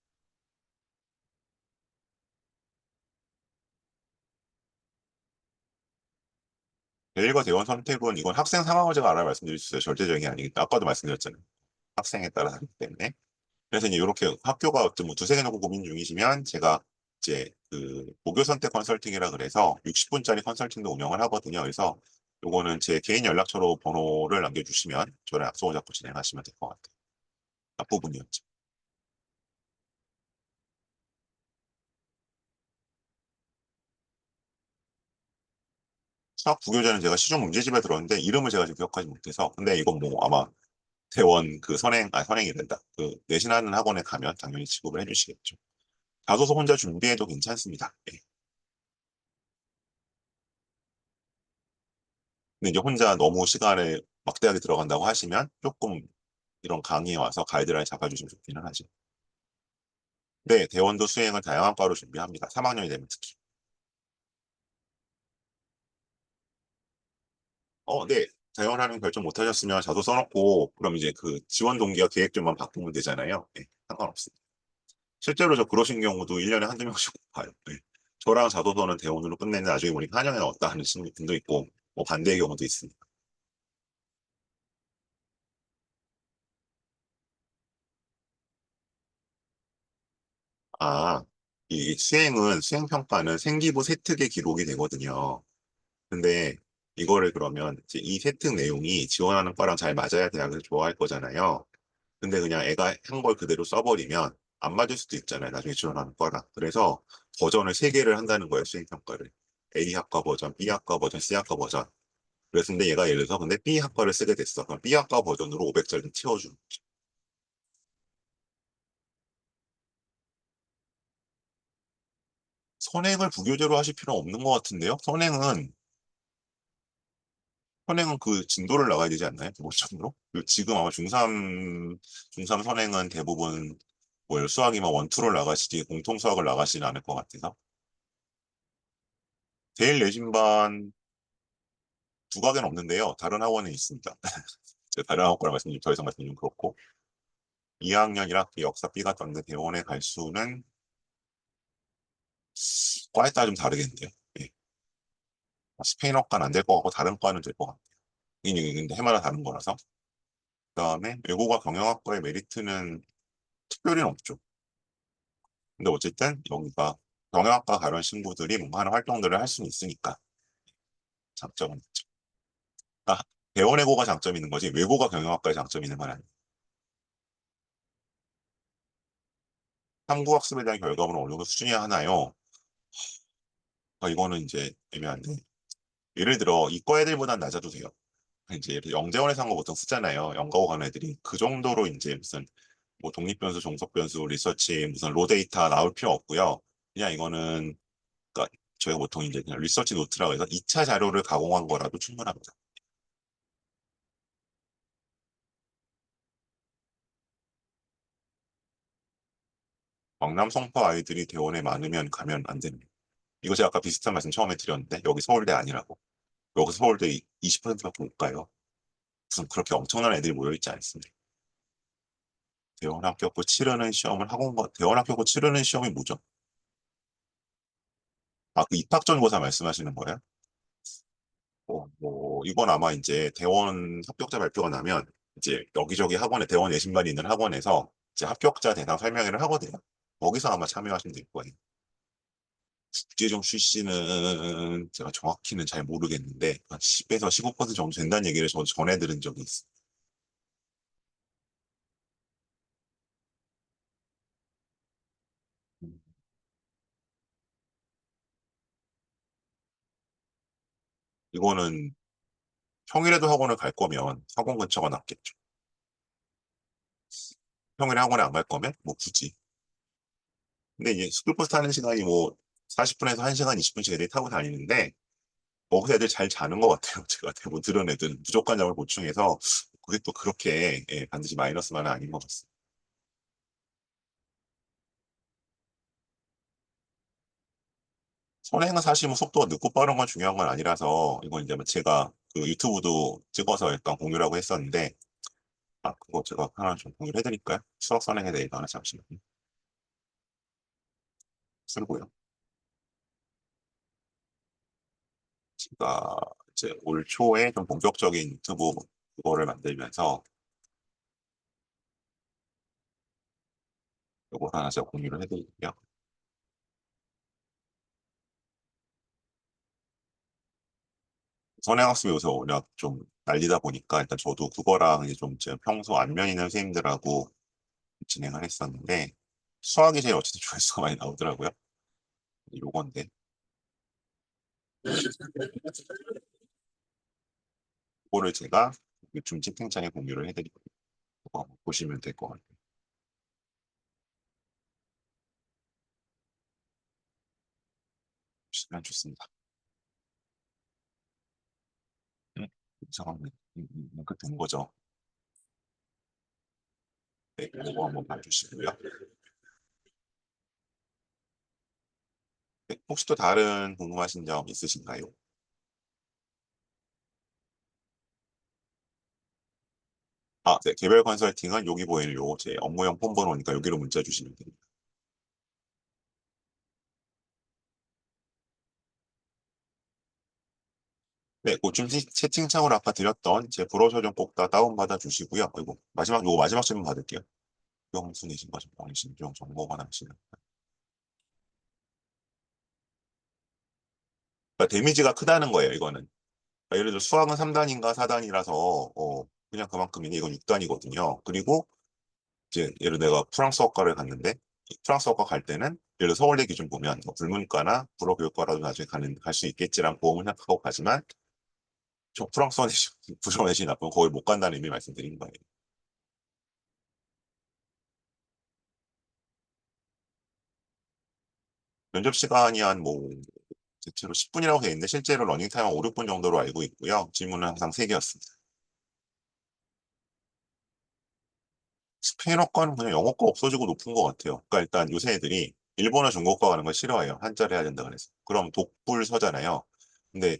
대일과 대원 선택은 이건 학생 상황을 제가 알아 말씀드릴 수 있어요. 절대적인 게 아니기 때문에 아까도 말씀드렸잖아요. 학생에 따라 다르기 때문에. 그래서 이제 이렇게 학교가 어떤 뭐 두세 개 놓고 고민 중이시면 제가 이제 고교 선택 컨설팅이라 그래서 60분짜리 컨설팅도 운영을 하거든요. 그래서 요거는 제 개인 연락처로 번호를 남겨주시면 저랑 약속을 잡고 진행하시면 될 것 같아요. 앞부분이었죠. 수학 부교재는 제가 시중 문제집에 들었는데 이름을 제가 지금 기억하지 못해서 근데 이건 뭐 아마 대원 선행이 된다. 내신하는 학원에 가면 당연히 지급을 해주시겠죠. 자소서 혼자 준비해도 괜찮습니다. 예. 근데 이제 혼자 너무 시간을 막대하게 들어간다고 하시면 조금 이런 강의에 와서 가이드라인 잡아주시면 좋기는 하죠. 네, 대원도 수행을 다양한 과로 준비합니다. 3학년이 되면 특히. 네. 대원하는 결정 못 하셨으면 자소 써놓고 그럼 이제 지원 동기와 계획 좀만 바꾸면 되잖아요. 네, 상관없습니다. 실제로 저 그러신 경우도 1년에 한두 명씩 봐요. 네. 저랑 자소서는 대원으로 끝내는 나중에 보니까 한영에 나왔다 하는 분도 있고 뭐 반대의 경우도 있습니다. 아, 이 수행평가는 생기부 세특에 기록이 되거든요. 근데 이거를 그러면 이제 이 세특 내용이 지원하는 과랑 잘 맞아야 대학을 좋아할 거잖아요. 근데 그냥 애가 한 걸 그대로 써버리면 안 맞을 수도 있잖아요. 나중에 지원하는 과랑. 그래서 버전을 세 개를 한다는 거예요. 수행평가를. A학과 버전, B학과 버전, C학과 버전. 그래서 근데 얘가 예를 들어서 근데 B학과를 쓰게 됐어. 그럼 B학과 버전으로 500짜리 채워주는 거죠. 선행을 부교재로 하실 필요는 없는 것 같은데요. 선행은 진도를 나가야 되지 않나요? 기본적으로? 지금 아마 중3 선행은 대부분 뭐 수학이면 원투를 나가시지 공통 수학을 나가시진 않을 것 같아서. 대일 내신반 두 학은 없는데요. 다른 학원에 있습니다. 제가 다른 학원이라 말씀드리면 더 이상 말씀드리면 그렇고. 2학년 1학기 역사 B가 떴는데 대원에 갈 수는 과에 따라 좀 다르겠는데요. 예. 스페인어과는 안 될 것 같고 다른 과는 될 것 같아요. 이게 근데 해마다 다른 거라서. 그다음에 외국어 경영학과의 메리트는 특별히는 없죠. 근데 어쨌든 여기가 경영학과 가려운 친구들이 뭔가 하는 활동들을 할 수는 있으니까 장점은 있죠. 그러니까 대원외고가 장점이 있는 거지 외고가 경영학과의 장점이 있는 건 아니에요. 탐구학습에 대한 결과물은 어느 정도 수준이야 하나요? 이거는 이제 애매한데 예를 들어 이과 애들보단 낮아도 돼요. 이제 예를 들어 영재원에서 한 거 보통 쓰잖아요. 연가고 가는 애들이 그 정도로 이제 무슨 뭐 독립변수, 종속변수, 리서치, 무슨 로데이터 나올 필요 없고요. 그냥 이거는 그러니까 저희가 보통 이제 그냥 리서치 노트라고 해서 2차 자료를 가공한 거라도 충분합니다. 강남 송파 아이들이 대원에 많으면 가면 안 됩니다. 이거 제가 아까 비슷한 말씀 처음에 드렸는데 여기 서울대 아니라고. 여기 서울대 20%밖에 못 가요. 무슨 그렇게 엄청난 애들이 모여있지 않습니다. 대원 합격고 치르는 시험을 대원 합격고 치르는 시험이 뭐죠? 아, 그 입학전고사 말씀하시는 거예요? 이건 아마 이제 대원 합격자 발표가 나면 이제 여기저기 학원에 대원 내신반이 있는 학원에서 이제 합격자 대상 설명회를 하거든요. 거기서 아마 참여하시면 될 거예요. 국제정 출시는 제가 정확히는 잘 모르겠는데 한 10에서 15% 정도 된다는 얘기를 저도 전해 들은 적이 있어요. 음, 이거는 평일에도 학원을 갈 거면 학원 근처가 낫겠죠. 평일에 학원에 안 갈 거면 뭐 굳이. 근데 이제 스쿨버스 타는 시간이 뭐 40분에서 1시간 20분씩 애들이 타고 다니는데 거기서 애들 잘 자는 것 같아요. 제가 대부분 들은 애들은 부족한 점을 보충해서 그게 또 그렇게 반드시 마이너스만은 아닌 것 같습니다. 선행은 사실 뭐 속도가 늦고 빠른 건 중요한 건 아니라서 이건 이제 뭐 제가 그 유튜브도 찍어서 약간 공유라고 했었는데 그거 제가 하나 좀 공유를 해드릴까요? 수학 선행에 대해서 하나 잠시만요. 쓸고요. 제가 이제 올 초에 좀 본격적인 유튜브 그거를 만들면서 이거 하나 제가 공유를 해드릴게요. 선행학습 요새 워낙 좀 난리다 보니까 일단 저도 그거랑 이제 좀 제가 평소 안면 있는 선생님들하고 진행을 했었는데 수학이 제일 어쨌든 조회수가 많이 나오더라고요. 요건데 그거를 제가 좀 채팅창에 공유를 해드리고 그거 한번 보시면 될 것 같아요. 보시면 좋습니다. 잠깐만, 그된 거죠. 네, 그거 한번 봐주시고요. 네, 혹시 또 다른 궁금하신 점 있으신가요? 네, 개별 컨설팅은 여기 보이는 요 제 업무용 폰 번호니까 여기로 문자 주시면 됩니다. 네, 그좀 채팅창으로 아까 드렸던 제 브로셔 좀 꼭 다 다운받아 주시고요. 그리고 마지막 질문 받을게요. 영수 내신 과정 신종 정보가 나시는. 그러니까 데미지가 크다는 거예요, 이거는. 그러니까 예를 들어 수학은 3단인가 4단이라서 그냥 그만큼이니 이건 6단이거든요. 그리고 이제 예를 들어 내가 프랑스어과를 갔는데 이 프랑스어과 갈 때는 예를 들어 서울대 기준 보면 뭐 불문과나 불어교육과라도 나중에 갈 수 있겠지라는 보험을 생각하고 가지만 저 프랑스어 내신 부정 내신 나쁘면 거의 못 간다는 의미 말씀드린 거예요. 면접 시간이 한 뭐 대체로 10분이라고 돼 있는데 실제로 러닝타임 한 5, 6분 정도로 알고 있고요. 질문은 항상 3개였습니다. 스페인어과는 그냥 영어과 없어지고 높은 것 같아요. 그러니까 일단 요새 애들이 일본어, 중국과 가는 걸 싫어해요. 한자를 해야 된다 그래서. 그럼 독불 서잖아요. 근데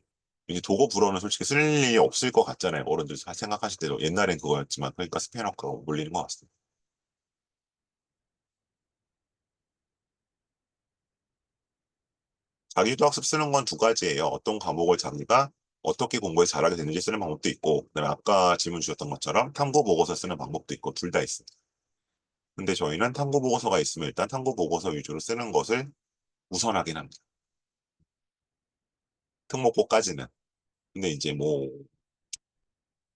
이제 독어 불어는 솔직히 쓸 일이 없을 것 같잖아요. 어른들 생각하실 때도 옛날엔 그거였지만 그러니까 스페인어과가 몰리는 것 같습니다. 자기도 학습 쓰는 건 두 가지예요. 어떤 과목을 자기가 어떻게 공부해서 잘하게 되는지 쓰는 방법도 있고, 그다음에 아까 질문 주셨던 것처럼 탐구 보고서 쓰는 방법도 있고, 둘 다 있습니다. 근데 저희는 탐구 보고서가 있으면 일단 탐구 보고서 위주로 쓰는 것을 우선하긴 합니다. 특목고까지는. 근데 이제 뭐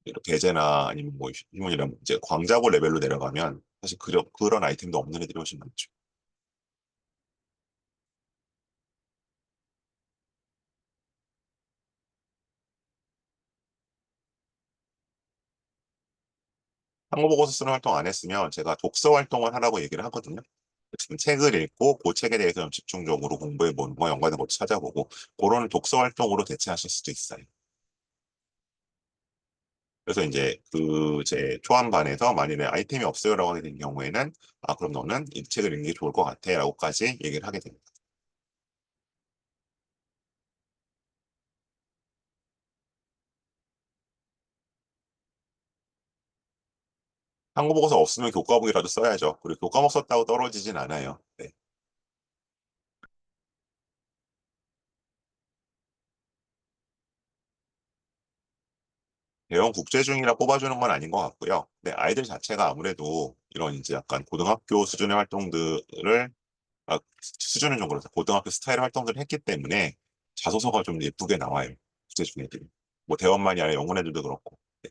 이렇게 제나 아니면 뭐 휴먼이랑 이제 광자고 레벨로 내려가면 사실 그런 아이템도 없는 애들이 훨씬 많죠. 탐구 보고서 쓰는 활동 안 했으면 제가 독서 활동을 하라고 얘기를 하거든요. 지금 책을 읽고 그 책에 대해서 좀 집중적으로 공부해 보는 거, 연관된 것도 찾아보고 그런 독서 활동으로 대체하실 수도 있어요. 그래서 이제 그 제 초안반에서 만일에 아이템이 없어요라고 하게 된 경우에는 아 그럼 너는 이 책을 읽는 게 좋을 것 같아라고까지 얘기를 하게 됩니다. 한국 보고서 없으면 교과목이라도 써야죠. 그리고 교과목 썼다고 떨어지진 않아요. 네. 대형 국제 중이라 뽑아주는 건 아닌 것 같고요. 네, 아이들 자체가 아무래도 이런 이제 약간 고등학교 수준의 활동들을 수준은 좀 그렇다. 고등학교 스타일 활동들을 했기 때문에 자소서가 좀 예쁘게 나와요. 국제 중 애들이. 뭐 대원만이 아니라 영문 애들도 그렇고. 네.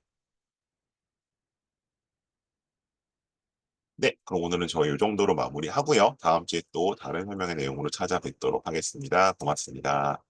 네, 그럼 오늘은 저희 이 정도로 마무리하고요. 다음 주에 또 다른 설명의 내용으로 찾아뵙도록 하겠습니다. 고맙습니다.